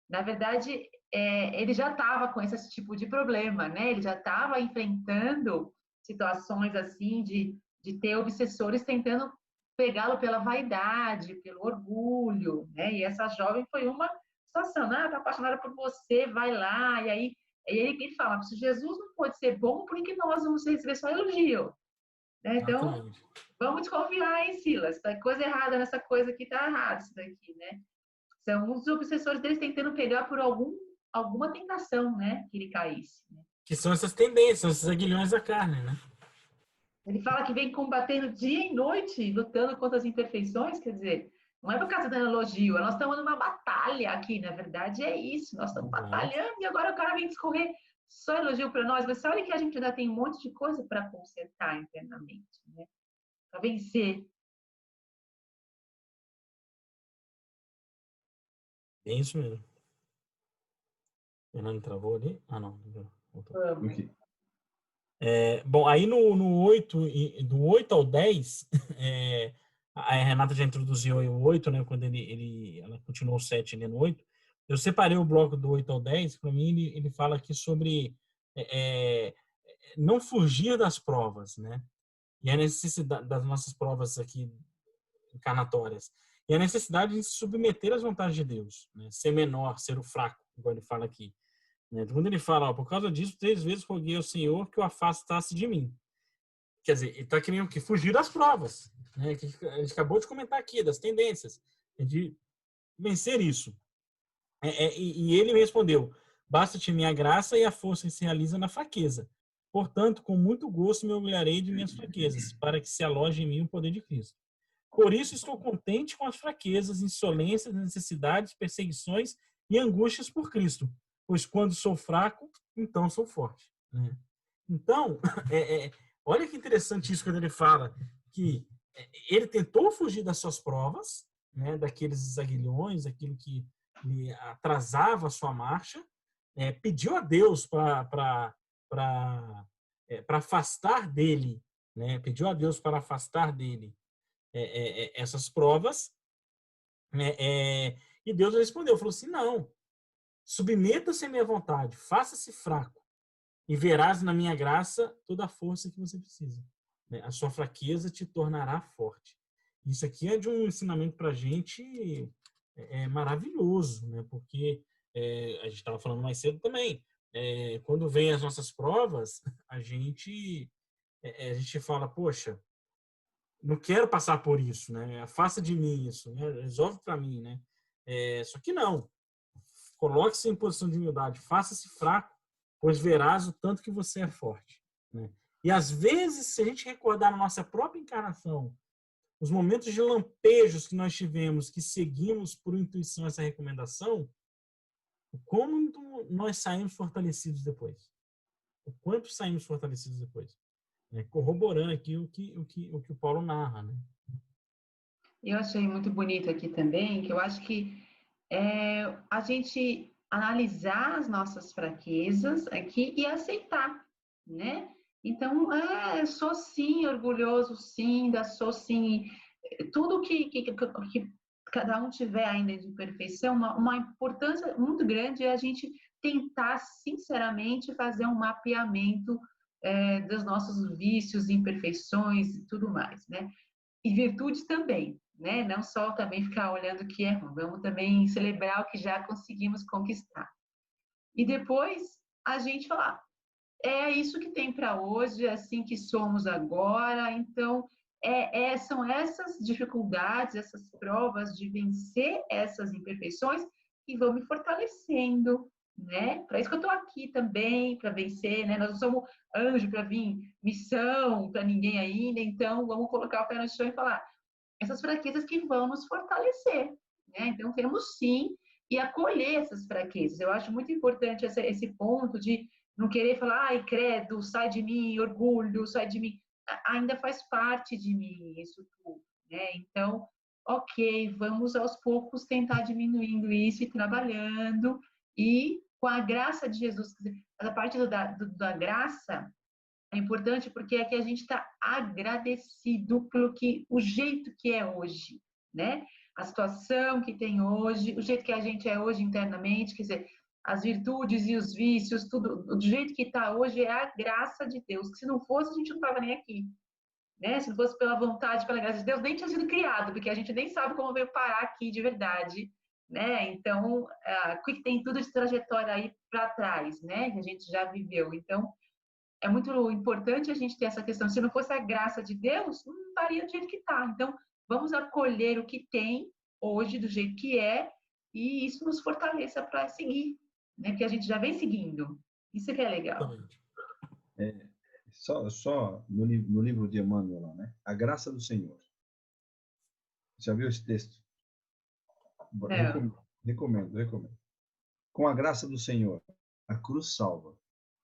Na verdade, ele já estava com esse tipo de problema, né? Ele já estava enfrentando situações assim de ter obsessores tentando pegá-lo pela vaidade, pelo orgulho, né? E essa jovem foi uma situação, tá apaixonada por você, vai lá, e aí E ele fala, se Jesus não pode ser bom, por que nós vamos receber só elogio? Né? Então, vamos desconfiar, hein, Silas? Tá coisa errada nessa coisa aqui, tá errado isso daqui, né? São os obsessores deles tentando pegar por alguma tentação, né? Que ele caísse. Né? Que são essas tendências, esses aguilhões da carne, né? Ele fala que vem combatendo dia e noite, lutando contra as imperfeições, quer dizer, não é por causa da elogio, nós estamos numa batalha aqui, na verdade é isso, nós estamos batalhando e agora o cara vem discorrer só elogio para nós, mas olha que a gente ainda tem um monte de coisa para consertar internamente, né? Para vencer. É isso mesmo. Fernando travou ali? Ah, não. Bom, aí no 8, do 8 ao 10, a Renata já introduziu aí o 8, né? Quando ela continuou o 7 ali no 8. Eu separei o bloco do 8 ao 10, para mim ele fala aqui sobre não fugir das provas, né? E a necessidade das nossas provas aqui encarnatórias. E a necessidade de se submeter às vontades de Deus, né? Ser menor, ser o fraco, como ele fala aqui. Quando ele fala, por causa disso, 3 vezes roguei ao Senhor que o afastasse de mim. Quer dizer, ele está querendo que fugir das provas, né? Que a gente acabou de comentar aqui, das tendências, de vencer isso. E ele me respondeu, basta-te minha graça e a força se realiza na fraqueza. Portanto, com muito gosto me orgulharei de minhas fraquezas, para que se aloje em mim o poder de Cristo. Por isso estou contente com as fraquezas, insolências, necessidades, perseguições e angústias por Cristo. Pois quando sou fraco, então sou forte. Então, olha que interessante isso quando ele fala que ele tentou fugir das suas provas, né, daqueles aguilhões, aquilo que lhe atrasava a sua marcha, pediu a Deus para afastar dele, né, pediu a Deus para afastar dele essas provas, e Deus respondeu, falou assim, não, submeta-se à minha vontade, faça-se fraco, e verás na minha graça toda a força que você precisa. A sua fraqueza te tornará forte. Isso aqui é de um ensinamento para a gente maravilhoso, né? Porque a gente estava falando mais cedo também, quando vem as nossas provas, a gente fala, poxa, não quero passar por isso, né? Afasta de mim isso, né? Resolve para mim, né? Só que não. Coloque-se em posição de humildade, faça-se fraco, pois verás o tanto que você é forte, né? E às vezes, se a gente recordar na nossa própria encarnação, os momentos de lampejos que nós tivemos, que seguimos por intuição essa recomendação, como nós saímos fortalecidos depois? O quanto saímos fortalecidos depois? Corroborando aqui o que o Paulo narra, né? Eu achei muito bonito aqui também, que eu acho que a gente analisar as nossas fraquezas aqui e aceitar, né? Então, sou sim orgulhoso, sim, sou sim, tudo que cada um tiver ainda de perfeição, uma importância muito grande é a gente tentar, sinceramente, fazer um mapeamento dos nossos vícios, imperfeições e tudo mais, né? E virtudes também, né? Não só também ficar olhando o que é ruim, vamos também celebrar o que já conseguimos conquistar. E depois a gente falar, é isso que tem para hoje, é assim que somos agora, então são essas dificuldades, essas provas de vencer essas imperfeições que vão me fortalecendo, né? Para isso que eu estou aqui também, para vencer, né? Nós não somos anjo para vir missão para ninguém ainda, então vamos colocar o pé no chão e falar essas fraquezas que vão nos fortalecer, né? Então temos sim e acolher essas fraquezas. Eu acho muito importante esse ponto de não querer falar, ai, credo, sai de mim, orgulho, sai de mim. Ainda faz parte de mim isso tudo, né? Então, ok, vamos aos poucos tentar diminuindo isso e trabalhando. E com a graça de Jesus, a parte da graça é importante porque é que a gente está agradecido pelo o jeito que é hoje, né? A situação que tem hoje, o jeito que a gente é hoje internamente, quer dizer, as virtudes e os vícios, tudo do jeito que está hoje é a graça de Deus. Que se não fosse, a gente não estava nem aqui, né? Se não fosse pela vontade, pela graça de Deus, nem tinha sido criado, porque a gente nem sabe como veio parar aqui de verdade, né? Então, o que tem tudo de trajetória aí para trás, né? Que a gente já viveu. Então, é muito importante a gente ter essa questão. Se não fosse a graça de Deus, não estaria do jeito que está. Então, vamos acolher o que tem hoje, do jeito que é, e isso nos fortaleça para seguir, né? Que a gente já vem seguindo. Isso que é legal. Só no livro de Emmanuel, lá, né? A graça do Senhor. Já viu esse texto? Recomendo. Com a graça do Senhor, a cruz salva,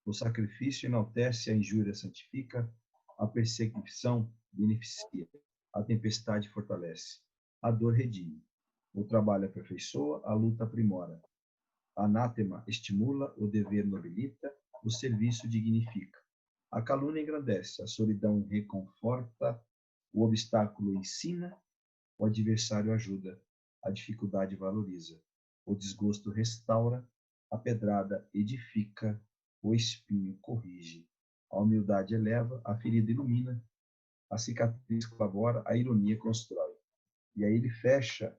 o sacrifício enaltece, a injúria santifica, a perseguição beneficia, a tempestade fortalece, a dor redime, o trabalho aperfeiçoa, a luta aprimora, a anátema estimula, o dever nobilita, o serviço dignifica, a calúnia engrandece, a solidão reconforta, o obstáculo ensina, o adversário ajuda, a dificuldade valoriza, o desgosto restaura, a pedrada edifica, o espinho corrige, a humildade eleva, a ferida ilumina, a cicatriz colabora, a ironia constrói. E aí ele fecha: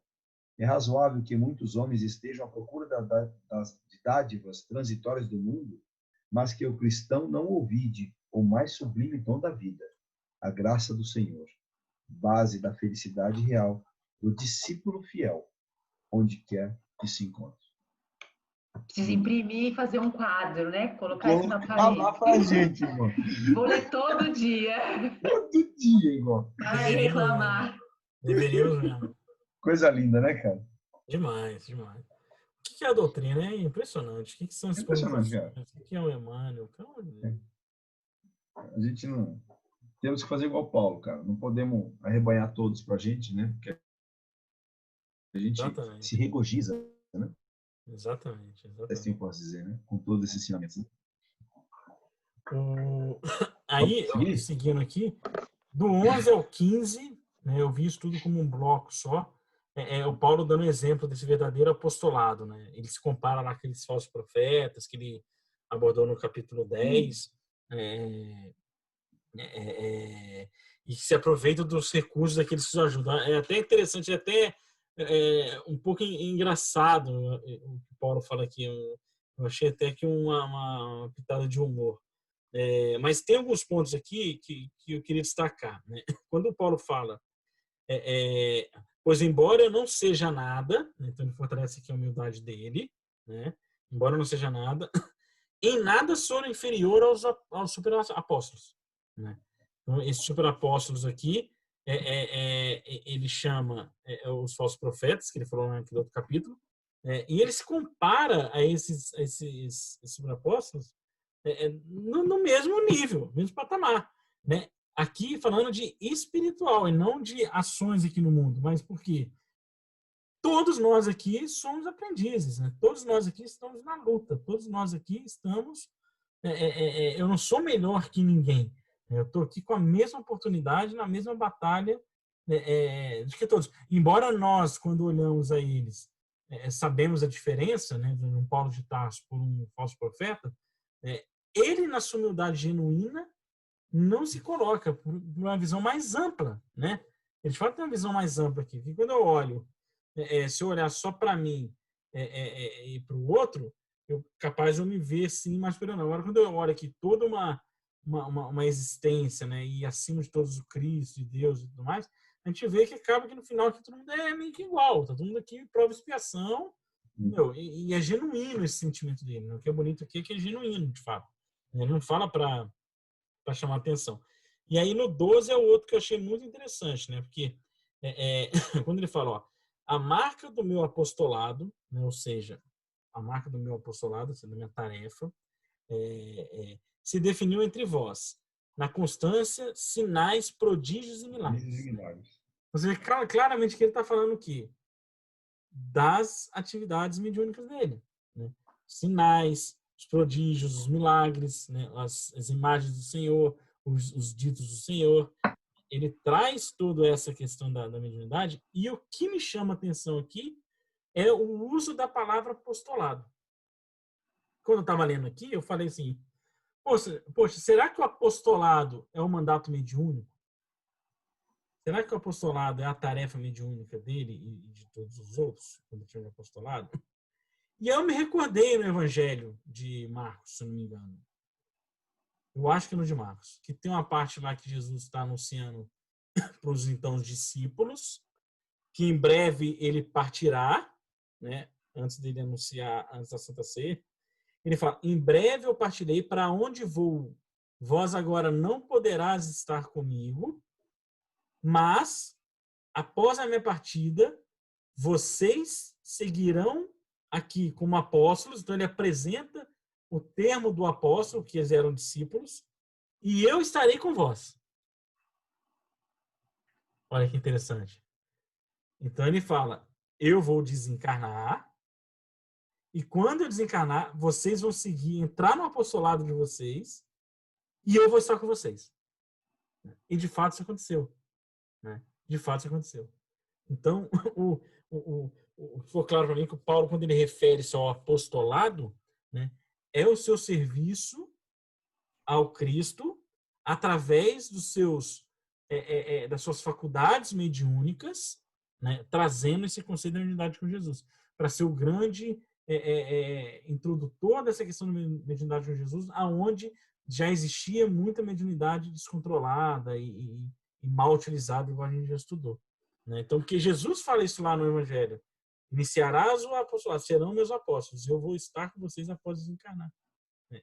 é razoável que muitos homens estejam à procura de dádivas transitórias do mundo, mas que o cristão não ouvide o mais sublime dom da vida, a graça do Senhor, base da felicidade real do discípulo fiel, onde quer que se encontre. Precisa imprimir e fazer um quadro, né? Colocar isso na Colocar lá parede. pra gente, irmão. Vou ler todo dia. Todo dia, irmão. Para aí reclamar. Deveríamos mesmo. Coisa linda, né, cara? Demais. O que é a doutrina? É impressionante. O que são as Impressionante, cara. O que é o Emmanuel? A gente não... Temos que fazer igual o Paulo, cara. Não podemos arrebanhar todos pra gente, né? Porque a gente se regozija, né? Exatamente. Assim eu posso dizer, né? Com todos esses ensinamentos. Né? Aí, seguindo aqui, do 11 ao 15, né, eu vi isso tudo como um bloco só. O Paulo dando exemplo desse verdadeiro apostolado, né? Ele se compara lá com aqueles falsos profetas que ele abordou no capítulo 10, e que se aproveita dos recursos daqueles que os ajudam. É até interessante, um pouco engraçado o que o Paulo fala aqui. Eu achei até que uma pitada de humor. Mas tem alguns pontos aqui que eu queria destacar, né? Quando o Paulo fala, pois embora eu não seja nada, né? Então ele fortalece aqui a humildade dele, né? Embora eu não seja nada, em nada sou inferior aos super apóstolos, né? Então, esses super apóstolos aqui, ele chama os falsos profetas, que ele falou naquele outro capítulo, e ele se compara a esses super apóstolos no mesmo nível, mesmo patamar, né? Aqui falando de espiritual e não de ações aqui no mundo, mas por quê? Todos nós aqui somos aprendizes, né? Todos nós aqui estamos na luta, todos nós aqui estamos... eu não sou melhor que ninguém, eu estou aqui com a mesma oportunidade, na mesma batalha de que todos. Embora nós, quando olhamos a eles, sabemos a diferença, né, de um Paulo de Tarso por um falso profeta, ele, na sua humildade genuína, não se coloca por uma visão mais ampla, né? Ele de fato tem uma visão mais ampla aqui. Porque quando eu olho, se eu olhar só para mim e para o outro, eu capaz de eu me ver assim mais superior. Agora, quando eu olho aqui toda uma existência, né, e acima de todos o Cristo, de Deus e tudo mais, a gente vê que acaba que no final aqui todo mundo é meio que igual, tá todo mundo aqui prova expiação, e é genuíno esse sentimento dele. Né? O que é bonito aqui é que é genuíno, de fato. Ele não fala para chamar atenção. E aí no 12 é o outro que eu achei muito interessante, né? Porque quando ele fala, ó, a marca do meu apostolado, né? Ou seja, a marca do meu apostolado, ou seja, da minha tarefa, se definiu entre vós, na constância, sinais, prodígios e milagres. Você vê claramente que ele está falando o quê? Das atividades mediúnicas dele. Né? Sinais, os prodígios, os milagres, né? as imagens do Senhor, os ditos do Senhor. Ele traz toda essa questão da mediunidade, e o que me chama a atenção aqui é o uso da palavra apostolado. Quando eu estava lendo aqui, eu falei assim, poxa, será que o apostolado é um mandato mediúnico? será que o apostolado é a tarefa mediúnica dele e de todos os outros, quando ele tinha apostolado? E eu me recordei no Evangelho de Marcos, se não me engano. Eu acho que no de Marcos, que tem uma parte lá que Jesus está anunciando para os então discípulos, que em breve ele partirá, né? Antes dele anunciar, antes da Santa Ceia. Ele fala, em breve eu partirei, para onde vou, vós agora não poderás estar comigo, mas, após a minha partida, vocês seguirão aqui como apóstolos. Então, ele apresenta o termo do apóstolo, que eles eram discípulos, e eu estarei com vós. Olha que interessante. Então, ele fala, eu vou desencarnar, e quando eu desencarnar, vocês vão seguir, entrar no apostolado de vocês, e eu vou estar com vocês. E, de fato, isso aconteceu. Né? De fato, isso aconteceu. Então, ficou claro para mim que o Paulo, quando ele refere-se ao apostolado, né, é o seu serviço ao Cristo através dos seus, das suas faculdades mediúnicas, né, trazendo esse conceito da unidade com Jesus, para ser o grande introdutor dessa questão da mediunidade com Jesus, aonde já existia muita mediunidade descontrolada e mal utilizada, igual a gente já estudou. Né? Então, porque Jesus fala isso lá no Evangelho, iniciarás o apostolado, serão meus apóstolos, eu vou estar com vocês após desencarnar.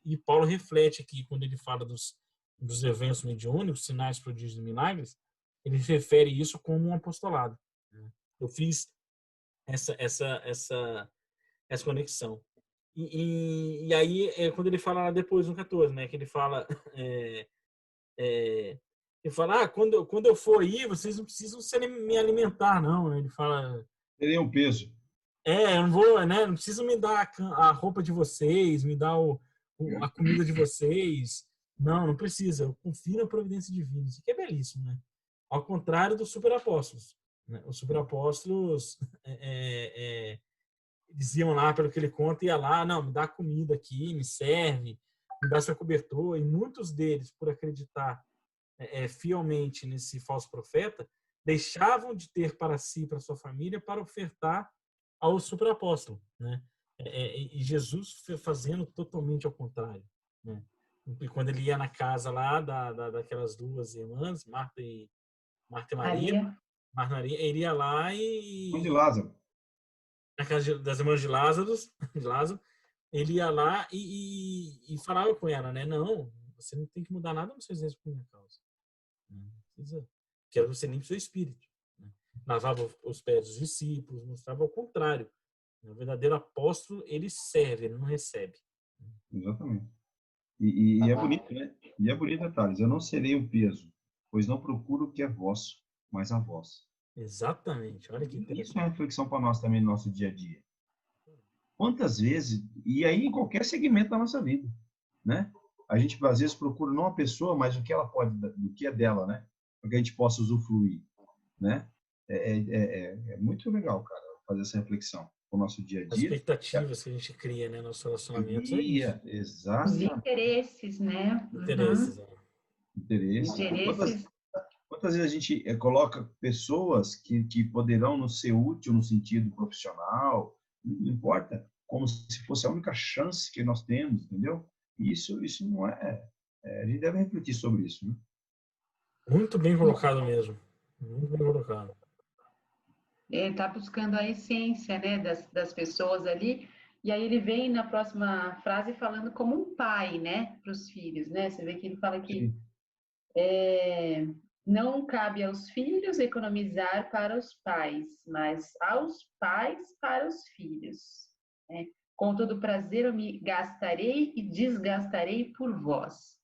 E Paulo reflete aqui, quando ele fala dos eventos mediúnicos, sinais, prodígios e milagres, ele refere isso como um apostolado. Eu fiz essa conexão. E aí, quando ele fala lá depois, no 14, né, que ele fala... ele fala, quando eu for aí, vocês não precisam me alimentar, não. Ele fala... Terei um peso. Eu não vou, né? Não preciso me dar a roupa de vocês, me dar a comida de vocês. Não precisa. Eu confio na providência divina. Isso aqui é belíssimo, né? Ao contrário dos superapóstolos. Né? Os superapóstolos eles iam lá, pelo que ele conta, ia lá, não, me dá comida aqui, me serve, me dá seu cobertor. E muitos deles, por acreditar fielmente nesse falso profeta, deixavam de ter para si, para sua família, para ofertar ao superapóstolo, né? E Jesus foi fazendo totalmente ao contrário, né? E quando ele ia na casa lá daquelas duas irmãs, Marta e Maria, ele ia lá De Lázaro. na casa das irmãs de Lázaro, ele ia lá e falava com ela, né? Não, você não tem que mudar nada nos seus desejos por minha causa. Não precisa. Quero que você limpe o seu espírito. Lavava os pés dos discípulos, mostrava ao contrário. O verdadeiro apóstolo, ele serve, ele não recebe. Exatamente. E é bonito, né? E é bonito, Thales. Eu não serei um peso, pois não procuro o que é vosso, mas a vós. Exatamente. Olha que interessante. Isso é uma reflexão para nós também no nosso dia a dia. Quantas vezes, e aí em qualquer segmento da nossa vida, né? A gente, às vezes, procura não a pessoa, mas o que ela pode, do que é dela, né? Para que a gente possa usufruir, né? É muito legal, cara, fazer essa reflexão no nosso dia a dia. As expectativas que a gente cria, né, nos relacionamentos, é isso. Exatamente. Os interesses, né? Interesses. Interesses. Quantas vezes a gente coloca pessoas que poderão nos ser útil no sentido profissional, não importa, como se fosse a única chance que nós temos, entendeu? Isso não é... a gente deve refletir sobre isso, né? Muito bem colocado mesmo. Muito bem colocado. Ele está buscando a essência, né, das pessoas ali, e aí ele vem na próxima frase falando como um pai, né, para os filhos, né? Você vê que ele fala que não cabe aos filhos economizar para os pais, mas aos pais para os filhos. Né? Com todo prazer eu me gastarei e desgastarei por vós.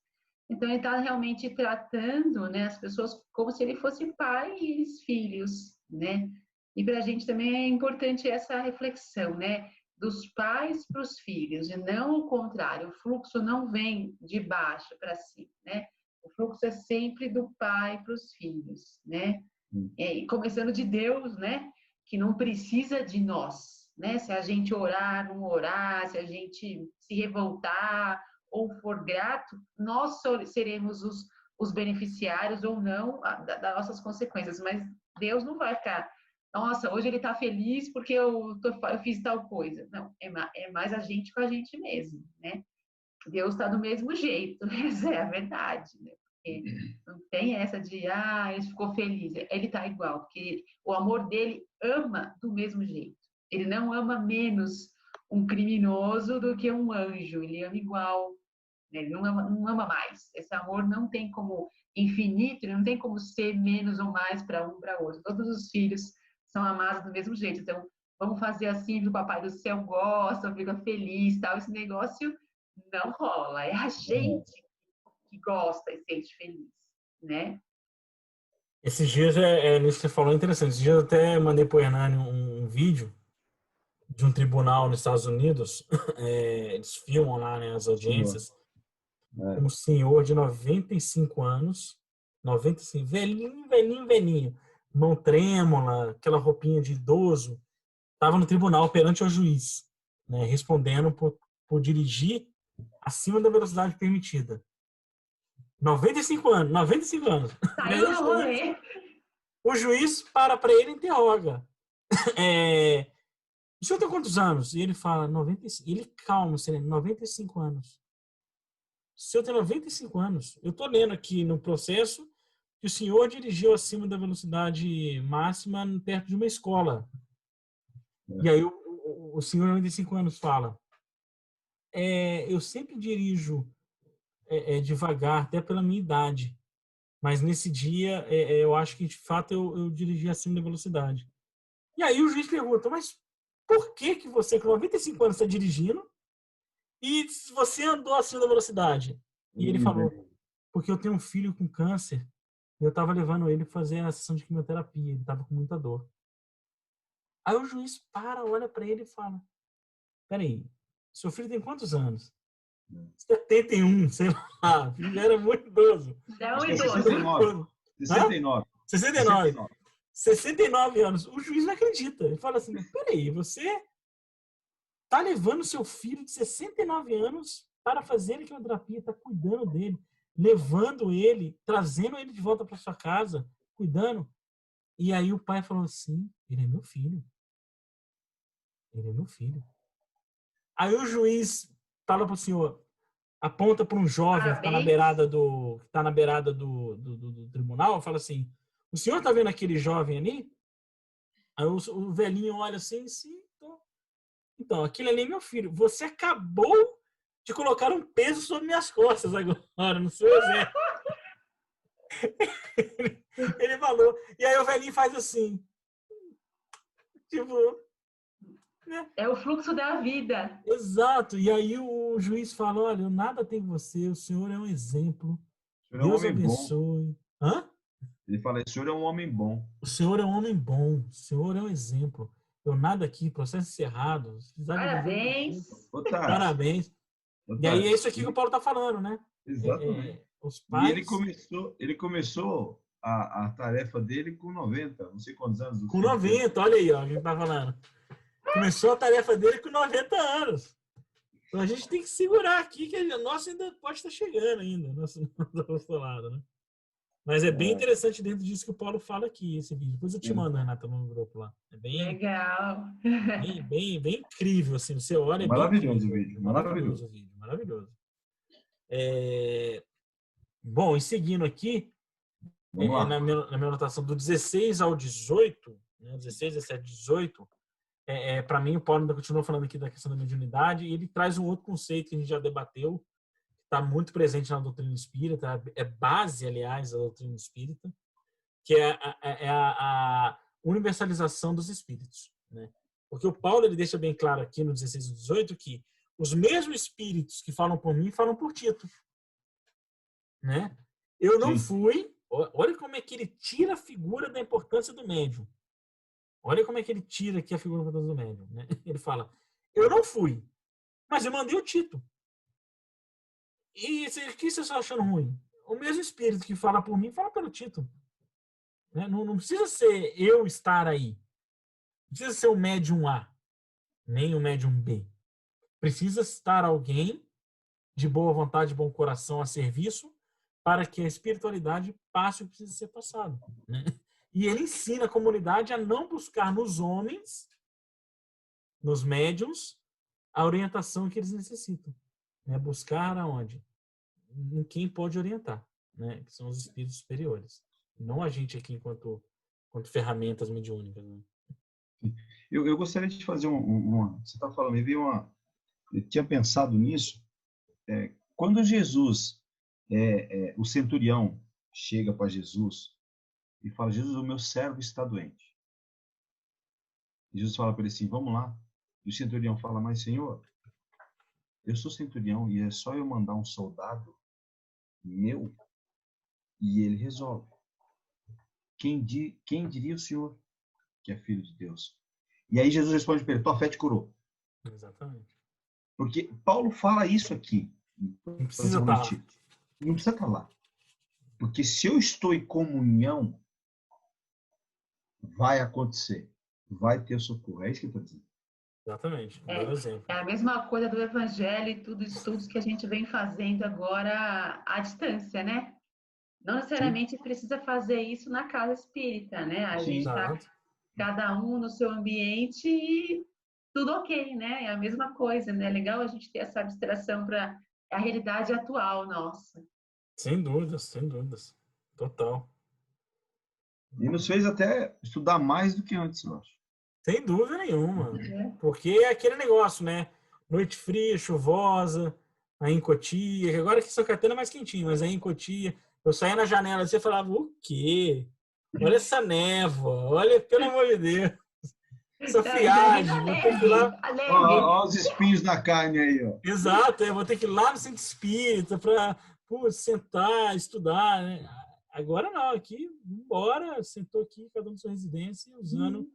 Então ele está realmente tratando, né, as pessoas como se ele fosse pai e eles filhos, né? E para a gente também é importante essa reflexão, né? Dos pais para os filhos, e não o contrário. O fluxo não vem de baixo para cima, né? O fluxo é sempre do pai para os filhos, né? E começando de Deus, né? Que não precisa de nós, né? Se a gente orar, não orar, se a gente se revoltar ou for grato, nós seremos os beneficiários ou não das nossas consequências, mas Deus não vai ficar, nossa, hoje ele está feliz porque eu fiz tal coisa. Não, é mais a gente com a gente mesmo, né? Deus está do mesmo jeito, essa é a verdade, né? Porque não tem essa de, ele ficou feliz, ele está igual, porque o amor dele ama do mesmo jeito. Ele não ama menos um criminoso do que um anjo, ele ama igual, né? Ele não ama mais. Esse amor não tem como infinito, não tem como ser menos ou mais para um para outro. Todos os filhos são amados do mesmo jeito. Então, vamos fazer assim que o papai do céu gosta, fica feliz, tal. Esse negócio não rola. É a gente que gosta e sente feliz, né? Esses dias, nisso que você falou, é interessante. Esses dias eu até mandei para o Hernani um vídeo de um tribunal nos Estados Unidos. Eles filmam lá, né, as audiências. Um senhor de 95 anos, 95, velhinho, velhinho, velhinho, mão trêmula, aquela roupinha de idoso, estava no tribunal perante o juiz, né, respondendo por dirigir acima da velocidade permitida. 95 anos, 95 anos. Saiu no rolê. O juiz para ele e interroga. O senhor tem quantos anos? E ele fala, 95. Ele, calma, 95 anos. O senhor tem 95 anos. Eu estou lendo aqui no processo que o senhor dirigiu acima da velocidade máxima perto de uma escola. E aí o senhor de 95 anos fala, eu sempre dirijo devagar, até pela minha idade. Mas nesse dia, eu acho que, de fato, eu dirigi acima da velocidade. E aí o juiz pergunta, mas por que você, com 95 anos, está dirigindo e você andou acima da velocidade? E ele falou, porque eu tenho um filho com câncer e eu estava levando ele para fazer a sessão de quimioterapia. Ele estava com muita dor. Aí o juiz olha para ele e fala, peraí, seu filho tem quantos anos? 71, sei lá. Ele era muito idoso. Não, idoso. 69 anos. O juiz não acredita. Ele fala assim, peraí, você tá levando seu filho de 69 anos para fazer quimioterapia, tá cuidando dele, levando ele, trazendo ele de volta para sua casa, cuidando. E aí o pai falou assim, ele é meu filho. Ele é meu filho. Aí o juiz fala pro senhor, aponta para um jovem que está na beirada do tribunal, fala assim, o senhor está vendo aquele jovem ali? Aí o velhinho olha assim, sim, então, aquele ali é meu filho. Você acabou de colocar um peso sobre minhas costas agora, no seu exército. Ele falou. E aí o velhinho faz assim. Tipo... Né? É o fluxo da vida. Exato. E aí o juiz fala, olha, eu nada tenho com você, o senhor é um exemplo. Deus abençoe. Hã? Ele fala, o senhor é um homem bom. O senhor é um homem bom. O senhor é um exemplo. Eu nada aqui, processo encerrado. Parabéns. Parabéns. E aí é isso aqui que o Paulo está falando, né? Exatamente. Os pais... E ele começou a tarefa dele com 90, não sei quantos anos. Com 90, olha aí, ó, a gente tá falando. Começou a tarefa dele com 90 anos. Então a gente tem que segurar aqui, que a nossa ainda pode estar chegando ainda, nosso apostolado, né? Mas é bem interessante dentro disso que o Paulo fala aqui, esse vídeo. Depois eu te mando, Renata, no grupo lá. É bem legal. Bem incrível, assim. Você olha, maravilhoso o vídeo. Maravilhoso o vídeo, maravilhoso. Bom, e seguindo aqui, na minha anotação, do 16 ao 18, né, 16, 17, 18, para mim, o Paulo ainda continua falando aqui da questão da mediunidade, e ele traz um outro conceito que a gente já debateu, está muito presente na doutrina espírita, é base, aliás, da doutrina espírita, que é a universalização dos espíritos, né? Porque o Paulo ele deixa bem claro aqui no 16 e 18 que os mesmos espíritos que falam por mim falam por Tito, né? Eu não fui. Olha como é que ele tira a figura da importância do médium. Olha como é que ele tira aqui a figura da importância do médium, né? Ele fala: eu não fui, mas eu mandei o Tito. E o que você está achando ruim? O mesmo espírito que fala por mim fala pelo Tito. Né? Não precisa ser eu estar aí. Não precisa ser o médium A, nem o médium B. Precisa estar alguém de boa vontade, de bom coração a serviço para que a espiritualidade passe o que precisa ser passado, né? E ele ensina a comunidade a não buscar nos homens, nos médiums, a orientação que eles necessitam, né? Buscar aonde? Em quem pode orientar, né? Que são os espíritos superiores. Não a gente aqui enquanto ferramentas mediúnicas, né? Eu gostaria de fazer você está falando, me veio eu tinha pensado nisso. Quando Jesus, o centurião chega para Jesus e fala: Jesus, o meu servo está doente. E Jesus fala para ele assim: vamos lá. E o centurião fala: mas Senhor, eu sou centurião e é só eu mandar um soldado meu e ele resolve. Quem diria o Senhor que é filho de Deus? E aí Jesus responde para ele: tua fé te curou. Exatamente. Porque Paulo fala isso aqui. Não precisa estar lá. Não precisa estar lá. Porque se eu estou em comunhão, vai acontecer. Vai ter socorro. É isso que eu estou dizendo. Exatamente. Bom exemplo. É a mesma coisa do Evangelho e tudo estudos que a gente vem fazendo agora à distância, né? Não necessariamente precisa fazer isso na casa espírita, né? A gente está cada um no seu ambiente e tudo ok, né? É a mesma coisa, né? É legal a gente ter essa abstração para a realidade atual nossa. Sem dúvidas, sem dúvidas. Total. E nos fez até estudar mais do que antes, eu acho. Sem dúvida nenhuma. Porque é aquele negócio, né? Noite fria, chuvosa, aí em Cotia, que agora aqui em São Caetano é mais quentinho, mas aí em Cotia, eu saía na janela e você falava: o quê? Olha essa névoa, olha, pelo amor de Deus. Essa friagem, vou ter que ir lá. Olha os espinhos na carne aí, ó. Exato, eu vou ter que ir lá no centro espírita para sentar, estudar, né? Agora não, aqui, embora, sentou aqui, cada um na sua residência, usando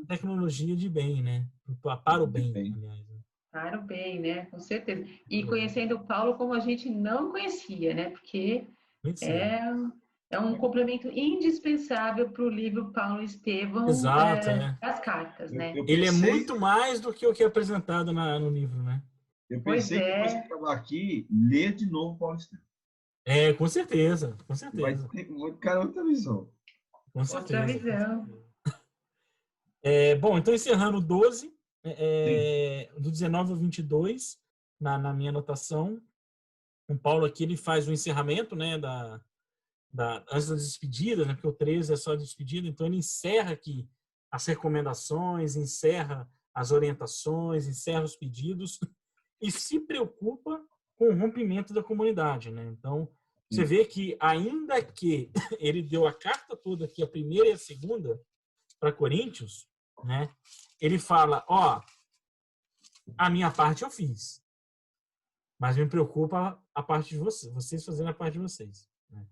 tecnologia de bem, né? Para o bem, aliás. Para o bem, né? Com certeza. E conhecendo o Paulo como a gente não conhecia, né? Porque é um complemento indispensável para o livro Paulo Estevão. Exato, das cartas, né? Ele é muito mais do que o que é apresentado no livro, né? Eu pensei que depois de acabar aqui, ler de novo Paulo Estevão. Com certeza, com certeza. Vai ter outra visão. Com certeza. Outra visão. Bom, então encerrando o 12, do 19 ao 22, na minha anotação, o Paulo aqui ele faz o encerramento, né, antes das despedidas, né, porque o 13 é só a despedida, então ele encerra aqui as recomendações, encerra as orientações, encerra os pedidos e se preocupa com o rompimento da comunidade, né? Então, você vê que ainda que ele deu a carta toda aqui, a primeira e a segunda, para Coríntios, né? Ele fala: a minha parte eu fiz, mas me preocupa a parte de vocês fazendo a parte de vocês, né?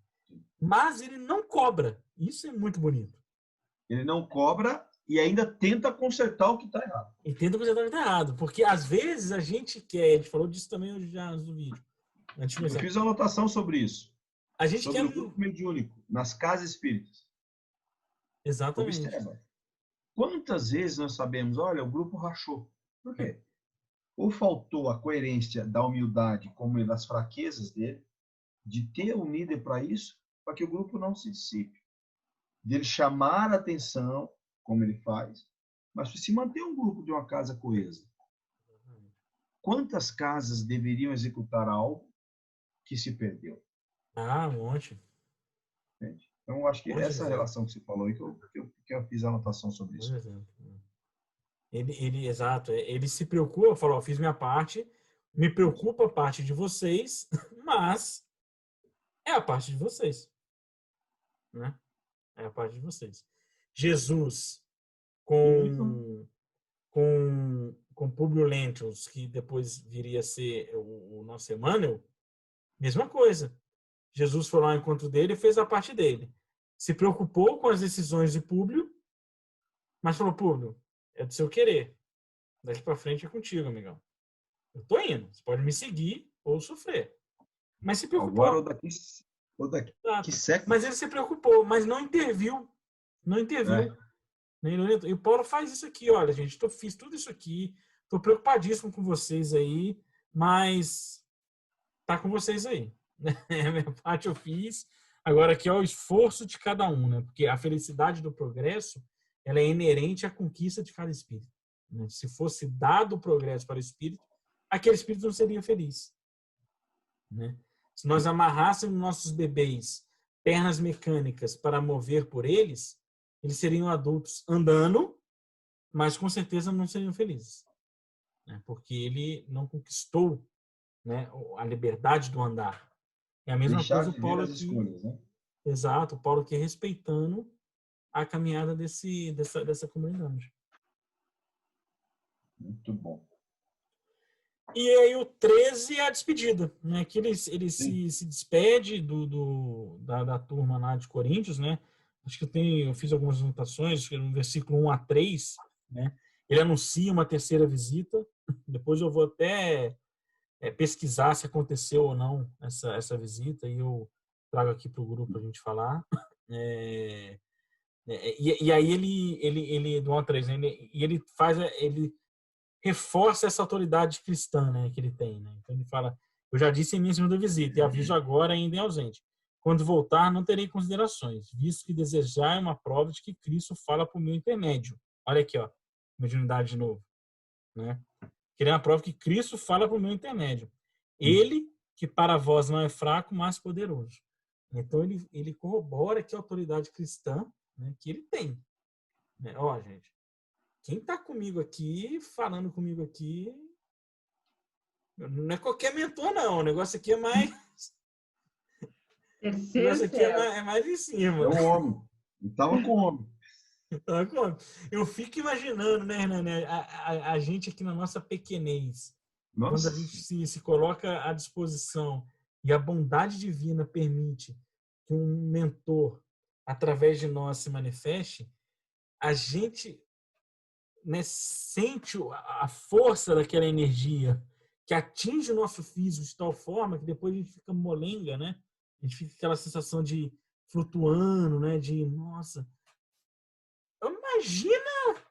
Mas ele não cobra. Isso é muito bonito. Ele não cobra e ainda tenta consertar o que está errado. E tenta consertar o que está errado, porque às vezes a gente quer, a gente falou disso também hoje já no vídeo. Eu fiz uma anotação sobre isso. A gente sobre quer o grupo mediúnico nas casas espíritas. Exatamente. Observa. Quantas vezes nós sabemos, olha, o grupo rachou. Por quê? Ou faltou a coerência da humildade, como das fraquezas dele, de ter um líder para isso, para que o grupo não se dissipe. De ele chamar a atenção, como ele faz, mas se manter um grupo de uma casa coesa. Quantas casas deveriam executar algo que se perdeu? Um monte. Entende? Então, acho que essa relação que você falou, que eu fiz a anotação sobre isso. Exato. Ele se preocupa, falou: fiz minha parte, me preocupa a parte de vocês, mas é a parte de vocês. Né? É a parte de vocês. Jesus, com Publio Lentulus, que depois viria a ser o nosso Emmanuel, mesma coisa. Jesus foi lá ao encontro dele e fez a parte dele. Se preocupou com as decisões de Públio, mas falou: Públio, é do seu querer. Daqui para frente é contigo, amigão. Eu tô indo. Você pode me seguir ou sofrer. Mas se preocupou. Agora ou daqui século. Mas ele se preocupou, mas não interviu. Não interviu. E o Paulo faz isso aqui: olha, gente, fiz tudo isso aqui, tô preocupadíssimo com vocês aí, mas tá com vocês aí. A minha parte eu fiz. Agora aqui é o esforço de cada um, né? Porque a felicidade do progresso, ela é inerente à conquista de cada espírito, né? Se fosse dado o progresso para o espírito, aquele espírito não seria feliz, né? Se nós amarrássemos nossos bebês pernas mecânicas para mover por eles, eles seriam adultos andando, mas com certeza não seriam felizes, né? Porque ele não conquistou, né, a liberdade do andar. É a mesma Deixar coisa o de ver Paulo as aqui. escolhas, né? Exato, o Paulo aqui respeitando a caminhada dessa comunidade. Muito bom. E aí o 13 é a despedida, né? Que ele Sim. se despede da turma lá de Coríntios, né? Acho que eu fiz algumas anotações, no versículo 1 a 3, né? Ele anuncia uma terceira visita. Depois eu vou até pesquisar se aconteceu ou não essa visita, e eu trago aqui para o grupo para a gente falar. E aí ele do 1 a 3, né? Ele reforça essa autoridade cristã, né, que ele tem, né? Então ele fala: eu já disse em minha segunda visita e aviso agora ainda em ausente. Quando voltar, não terei considerações, visto que desejar é uma prova de que Cristo fala por meu intermédio. Olha aqui, ó, mediunidade de novo, né? Querer uma prova que Cristo fala por meu intermédio. Ele, que para vós não é fraco, mas poderoso. Então ele corrobora que a autoridade cristã, né, que ele tem, né? Ó, gente, quem está comigo aqui, falando comigo aqui, não é qualquer mentor, não. O negócio aqui é mais. O Terceiro negócio aqui céu. é mais em cima. É um homem. Eu estava com o homem. Eu fico imaginando, né, Hernani, a gente aqui na nossa pequenez, quando a Nossa. gente se coloca à disposição e a bondade divina permite que um mentor, através de nós, se manifeste, a gente, né, sente a força daquela energia que atinge o nosso físico de tal forma que depois a gente fica molenga, né? A gente fica com aquela sensação de flutuando, né? De, nossa, imagina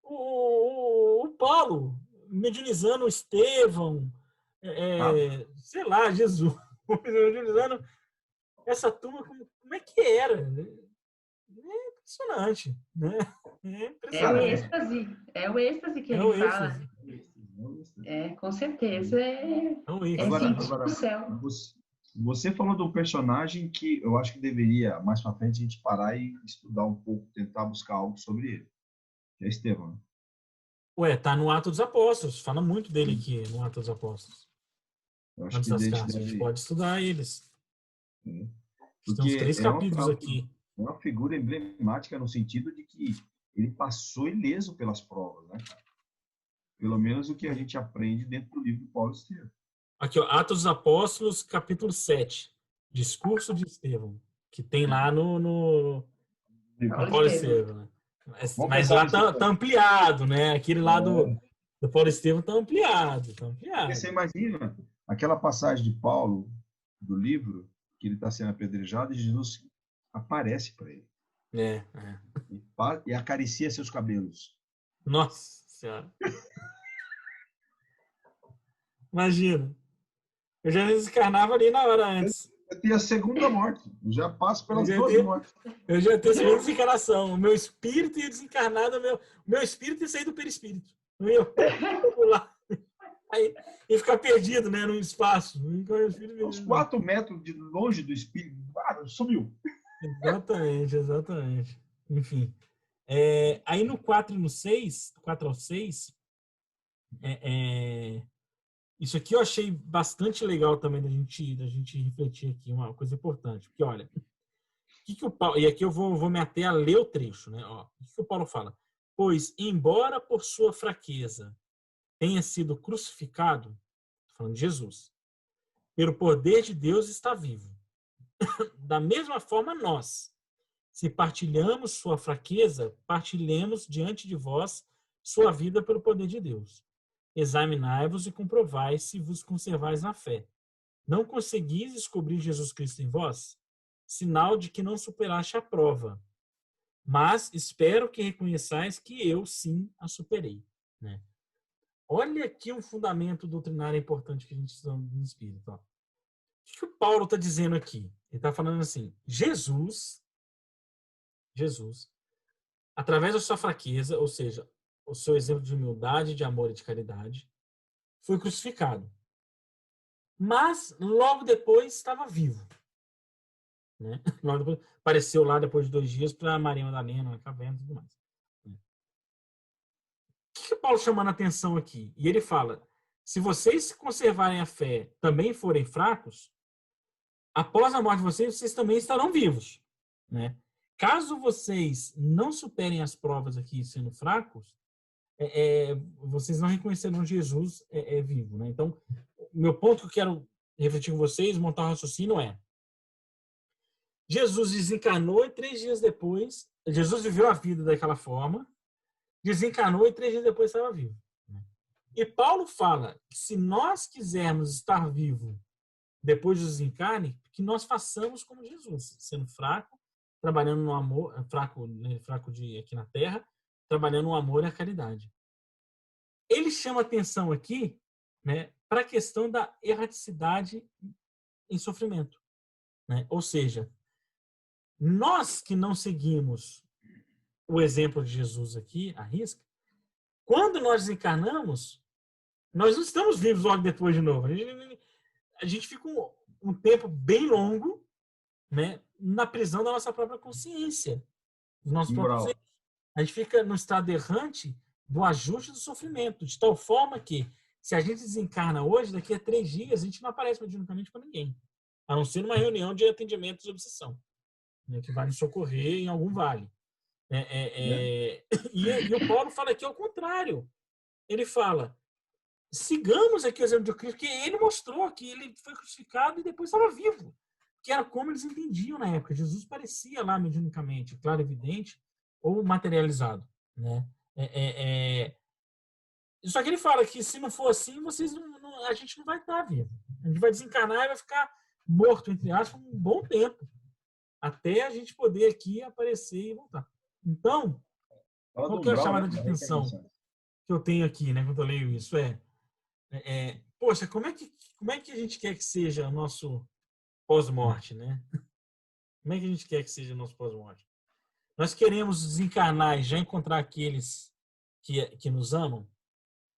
o Paulo mediunizando o Estevão, Ah, sei lá, Jesus, mediunizando essa turma, como é que era? É impressionante, né? É cara, impressionante. É o êxtase que É ele o fala. êxtase. Com certeza É o é êxtase. sentir Agora, o céu. você falou de um personagem que eu acho que deveria, mais para frente, a gente parar e estudar um pouco, tentar buscar algo sobre ele. Que é Estevão, né? Ué, tá no Atos dos Apóstolos. Fala muito dele aqui no Atos dos Apóstolos. Eu acho Antes que a das gente cartas. A gente deve. pode estudar eles. Né? Tem uns Porque 3 capítulos aqui. é uma figura emblemática no sentido de que ele passou ileso pelas provas, né, cara? Pelo menos o que a gente aprende dentro do livro de Paulo Estevam. Aqui, ó, Atos dos Apóstolos, capítulo 7. Discurso de Estevão. Que tem lá no Paulo Paulo Estevam. Estevão, né? Vamos Mas pensar lá nisso tá então. ampliado, né? Aquele lá É, do Paulo Estevão tá ampliado. Tá porque ampliado. você imagina aquela passagem de Paulo, do livro, que ele está sendo apedrejado, e Jesus aparece para ele É. e acaricia seus cabelos. Nossa Senhora. Imagina. Eu já desencarnava ali na hora antes. Eu tenho a segunda morte, eu já passo Eu pelas já duas tenho, mortes. eu já tenho a segunda desencarnação. O meu espírito ia desencarnado, o meu espírito ia sair do perispírito. Não ia pular. Aí ia ficar perdido, né, no espaço. Uns 4 metros de longe do espírito, sumiu. Exatamente, exatamente. Enfim. Aí no 4 e no 6, 4 ao 6, isso aqui eu achei bastante legal também da gente refletir aqui, uma coisa importante. Porque, olha, que o Paulo, e aqui eu vou me ater a ler o trecho, né? Ó, o que o Paulo fala? Pois, embora por sua fraqueza tenha sido crucificado, falando de Jesus, pelo poder de Deus está vivo. Da mesma forma, nós, se partilhamos sua fraqueza, partilhemos diante de vós sua vida pelo poder de Deus. Examinai-vos e comprovai se vos conservais na fé. Não conseguis descobrir Jesus Cristo em vós? Sinal de que não superaste a prova. Mas espero que reconheçais que eu, sim, a superei. Né? Olha aqui um fundamento doutrinário importante que a gente estuda no Espírito. Ó. que o Paulo está dizendo aqui? Ele está falando assim, Jesus, através da sua fraqueza, ou seja, o seu exemplo de humildade, de amor e de caridade, foi crucificado. Mas, logo depois, estava vivo. Né? Logo depois, apareceu lá, depois de 2 dias, para Maria Madalena, na caverna e tudo mais. O que o Paulo chamando a atenção aqui? E ele fala, se vocês conservarem a fé, também forem fracos, após a morte de vocês, vocês também estarão vivos. Né? Caso vocês não superem as provas aqui sendo fracos, vocês não reconhecerão Jesus vivo. Né? Então, o meu ponto que eu quero refletir com vocês, montar um raciocínio Jesus desencarnou e 3 dias depois, Jesus viveu a vida daquela forma, desencarnou e 3 dias depois estava vivo. E Paulo fala que se nós quisermos estar vivo depois do desencarne, que nós façamos como Jesus, sendo fraco, trabalhando no amor, fraco aqui na Terra, trabalhando no amor e a caridade. Ele chama atenção aqui, né, para a questão da erraticidade em sofrimento. Né? Ou seja, nós que não seguimos o exemplo de Jesus aqui, à risca, quando nós desencarnamos, nós não estamos vivos logo depois de novo. A gente fica um tempo bem longo, né, na prisão da nossa própria consciência. Dos nossos próprios erros. A gente fica no estado errante do ajuste do sofrimento, de tal forma que, se a gente desencarna hoje, daqui a 3 dias, a gente não aparece mediunicamente para ninguém. A não ser numa reunião de atendimento de obsessão, né, que vai nos socorrer em algum vale. E o Paulo fala aqui ao contrário. Ele fala, sigamos aqui o exemplo de Cristo, que ele mostrou que ele foi crucificado e depois estava vivo. Que era como eles entendiam na época. Jesus parecia lá mediunicamente, claro, evidente, ou materializado. Né? Só que ele fala que se não for assim, a gente não vai estar vivo. A gente vai desencarnar e vai ficar morto, entre aspas, um bom tempo. Até a gente poder aqui aparecer e voltar. Então, qual que é a chamada de atenção que eu tenho aqui, né, quando eu leio isso? Poxa, como é que a gente quer que seja o nosso pós-morte, né? Como é que a gente quer que seja o nosso pós-morte? Nós queremos desencarnar e já encontrar aqueles que nos amam?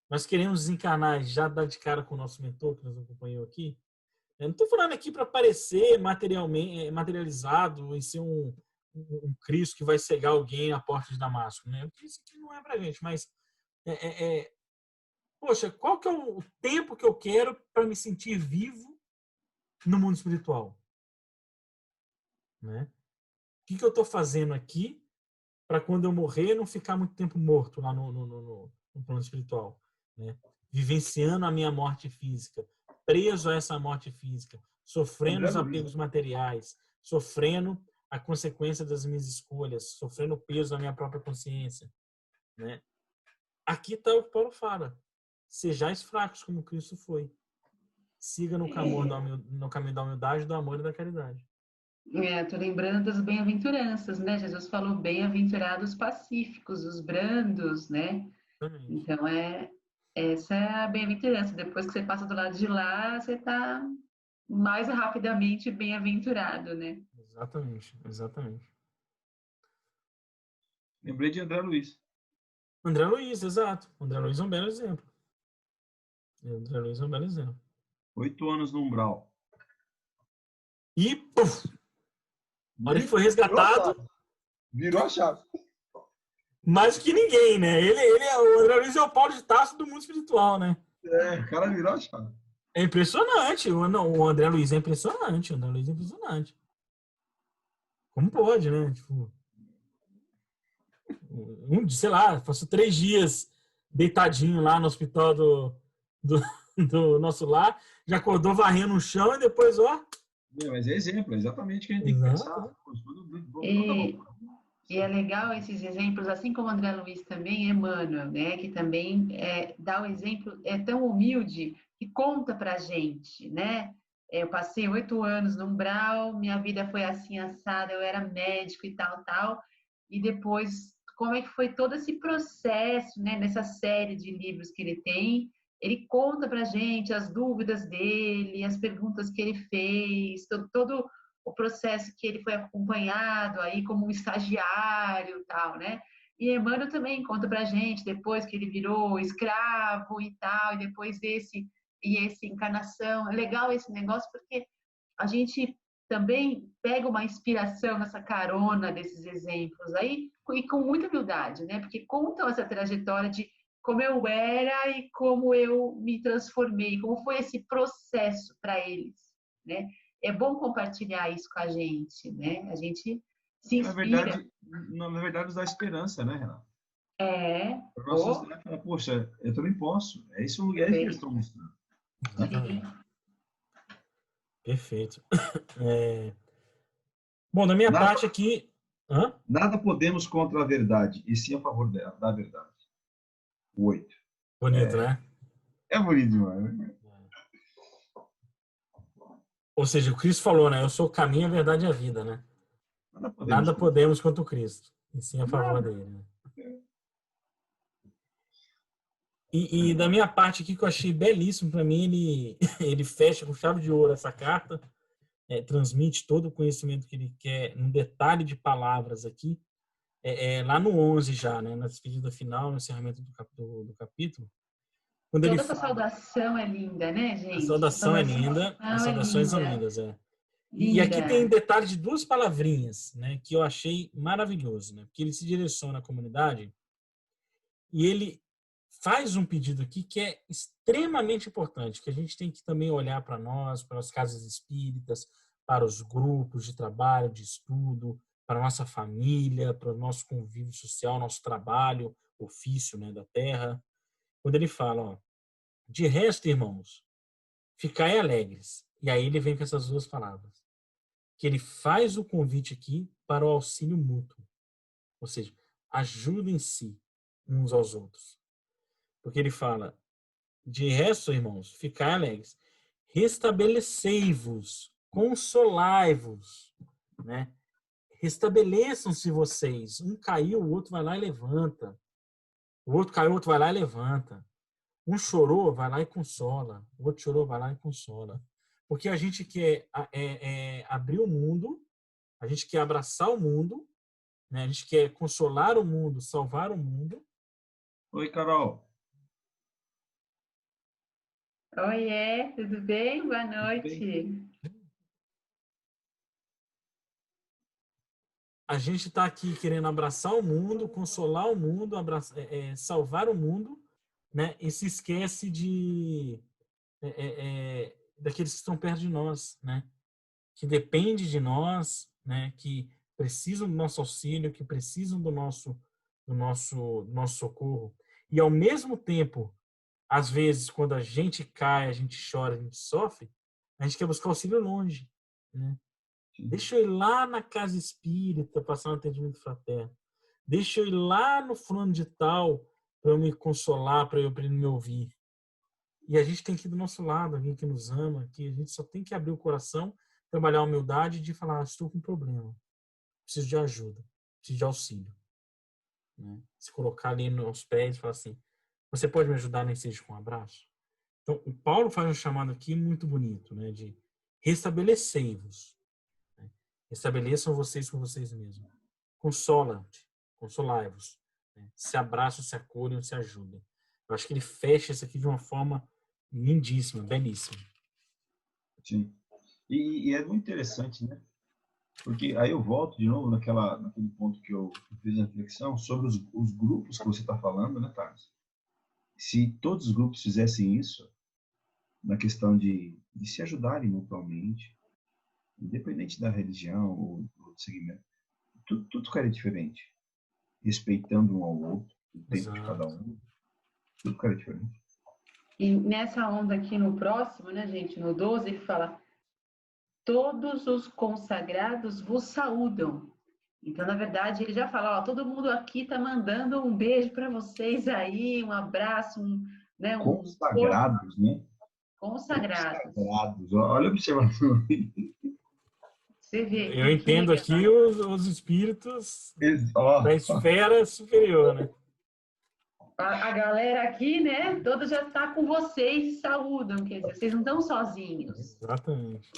Nós queremos desencarnar e já dar de cara com o nosso mentor que nos acompanhou aqui? Eu não estou falando aqui para parecer materializado e ser um Cristo que vai cegar alguém à porta de Damasco, né? Isso aqui não é para a gente, mas poxa, qual que é o tempo que eu quero para me sentir vivo no mundo espiritual? Né? O que eu estou fazendo aqui para quando eu morrer não ficar muito tempo morto lá no plano espiritual? Né? Vivenciando a minha morte física, preso a essa morte física, sofrendo os apegos materiais, sofrendo a consequência das minhas escolhas, sofrendo o peso da minha própria consciência. Né? Aqui está o que Paulo fala. Sejais fracos como Cristo foi. Siga no caminho da humildade, do amor e da caridade. Tô lembrando das bem-aventuranças, né? Jesus falou bem-aventurados pacíficos, os brandos, né? Exatamente. Então, essa é a bem-aventurança. Depois que você passa do lado de lá, você está mais rapidamente bem-aventurado, né? Exatamente. Lembrei de André Luiz. André Luiz, exato. André Luiz é um belo exemplo. 8 anos no umbral. E, puf! A hora que foi resgatado... Virou a chave. Mais que ninguém, né? O André Luiz é o Paulo de Tarso do mundo espiritual, né? O cara virou a chave. É impressionante. O André Luiz é impressionante. Como pode, né? Tipo, sei lá, passou 3 dias deitadinho lá no hospital do nosso lar, já acordou varrendo o chão e depois, ó... Mas é exemplo, é exatamente o que a gente tem que pensar. E é legal esses exemplos, assim como André Luiz também, Emmanuel, né, que também dá o exemplo, é tão humilde que conta pra gente, né? Eu passei 8 anos no umbral, minha vida foi assim assada, eu era médico e tal, e depois como é que foi todo esse processo, né, nessa série de livros que ele tem, ele conta pra gente as dúvidas dele, as perguntas que ele fez, todo o processo que ele foi acompanhado aí como um estagiário e tal, né? E Emmanuel também conta pra gente depois que ele virou escravo e tal, e depois desse encarnação. É legal esse negócio porque a gente também pega uma inspiração nessa carona desses exemplos aí, e com muita humildade, né? Porque contam essa trajetória de como eu era e como eu me transformei, como foi esse processo para eles, né? É bom compartilhar isso com a gente, né? A gente se inspira. Na verdade, nos dá esperança, né, Renato? É. Para nós sociedade falar, poxa, eu também posso. É isso que eles estão mostrando. Sim. Perfeito. Bom, da minha parte aqui... Hã? Nada podemos contra a verdade, e sim a favor da verdade. 8. Bonito, né? É bonito demais, né? Ou seja, o Cristo falou, né? Eu sou o caminho, a verdade e a vida, né? Nada podemos contra o Cristo, e sim a favor dele. Né? E da minha parte aqui, que eu achei belíssimo, para mim, ele fecha com chave de ouro essa carta, transmite todo o conhecimento que ele quer, num detalhe de palavras aqui, lá no 11 já, né? Na despedida final, no encerramento do capítulo. Quando Toda ele essa saudação é linda, né, gente? A saudação é linda, as saudações são lindas, E aqui tem detalhe de 2 palavrinhas, né, que eu achei maravilhoso, né, porque ele se direciona à comunidade e ele faz um pedido aqui que é extremamente importante, que a gente tem que também olhar para nós, para as casas espíritas, para os grupos de trabalho, de estudo, para a nossa família, para o nosso convívio social, nosso trabalho, ofício, né, da terra. Quando ele fala, ó, de resto, irmãos, ficai alegres. E aí ele vem com essas 2 palavras. Que ele faz o convite aqui para o auxílio mútuo. Ou seja, ajudem-se uns aos outros. Porque ele fala, de resto, irmãos, ficai alegres. Restabelecei-vos, consolai-vos, né? Restabeleçam-se vocês. Um caiu, o outro vai lá e levanta. O outro caiu, o outro vai lá e levanta. Um chorou, vai lá e consola. O outro chorou, vai lá e consola. Porque a gente quer abrir o mundo, a gente quer abraçar o mundo, né? A gente quer consolar o mundo, salvar o mundo. Oi, Carol. Oiê, tudo bem? Boa noite. A gente está aqui querendo abraçar o mundo, consolar o mundo, salvar o mundo, né? E se esquece daqueles que estão perto de nós, né? Que depende de nós, né? Que precisam do nosso auxílio, que precisam do nosso socorro. E ao mesmo tempo, às vezes, quando a gente cai, a gente chora, a gente sofre, a gente quer buscar auxílio longe, né? Deixa eu ir lá na casa espírita, passar um atendimento fraterno. Deixa eu ir lá no fulano de tal para eu me consolar, para ele me ouvir. E a gente tem que ir do nosso lado, alguém que nos ama, que a gente só tem que abrir o coração, trabalhar a humildade de falar, estou com um problema, preciso de ajuda, preciso de auxílio. Né? Se colocar ali nos pés e falar assim, você pode me ajudar, nem seja com um abraço? Então, o Paulo faz um chamado aqui muito bonito, né, de restabelecei-vos. Né? Restabeleçam vocês com vocês mesmos. Consolai-vos. Né? Se abraçam, se acolham, se ajudem. Eu acho que ele fecha isso aqui de uma forma lindíssima, belíssima. Sim. E é muito interessante, né? Porque aí eu volto de novo naquele ponto que eu fiz a reflexão sobre os grupos que você está falando, né, Thales? Se todos os grupos fizessem isso, na questão de se ajudarem mutuamente, independente da religião ou do segmento, tudo ficaria diferente. Respeitando um ao outro, o tempo de cada um, tudo ficaria diferente. E nessa onda aqui no próximo, né, gente, no 12, ele fala: todos os consagrados vos saúdam. Então, na verdade, ele já fala, ó, todo mundo aqui tá mandando um beijo para vocês aí, um abraço, né, consagrados, né? Consagrados. Olha a observação. Você vê. Eu entendo aqui os espíritos da esfera superior, né? A galera aqui, né, toda já está com vocês, saúdam, quer dizer, vocês não estão sozinhos. Exatamente.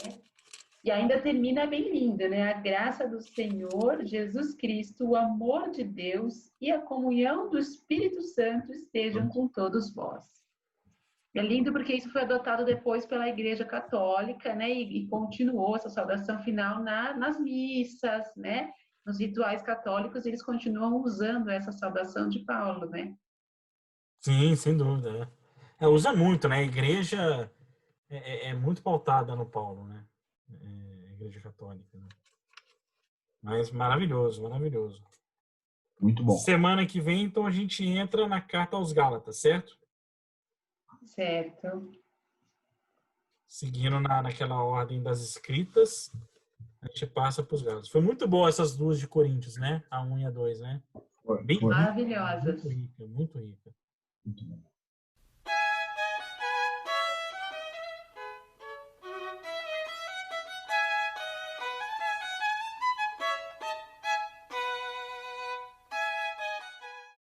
E ainda termina bem linda, né? A graça do Senhor Jesus Cristo, o amor de Deus e a comunhão do Espírito Santo estejam com todos vós. É lindo porque isso foi adotado depois pela Igreja Católica, né? E continuou essa saudação final nas missas, né? Nos rituais católicos, eles continuam usando essa saudação de Paulo, né? Sim, sem dúvida. Usa muito, né? A igreja é muito pautada no Paulo, né? A igreja católica. Né? Mas maravilhoso, maravilhoso. Muito bom. Semana que vem, então, a gente entra na carta aos Gálatas, certo? Certo. Seguindo naquela ordem das escritas, a gente passa para os Gálatas. Foi muito boa essas duas de Coríntios, né? A 1 e a 2, né? Foi. Bem Maravilhosas. muito rica, muito rica. Muito bom.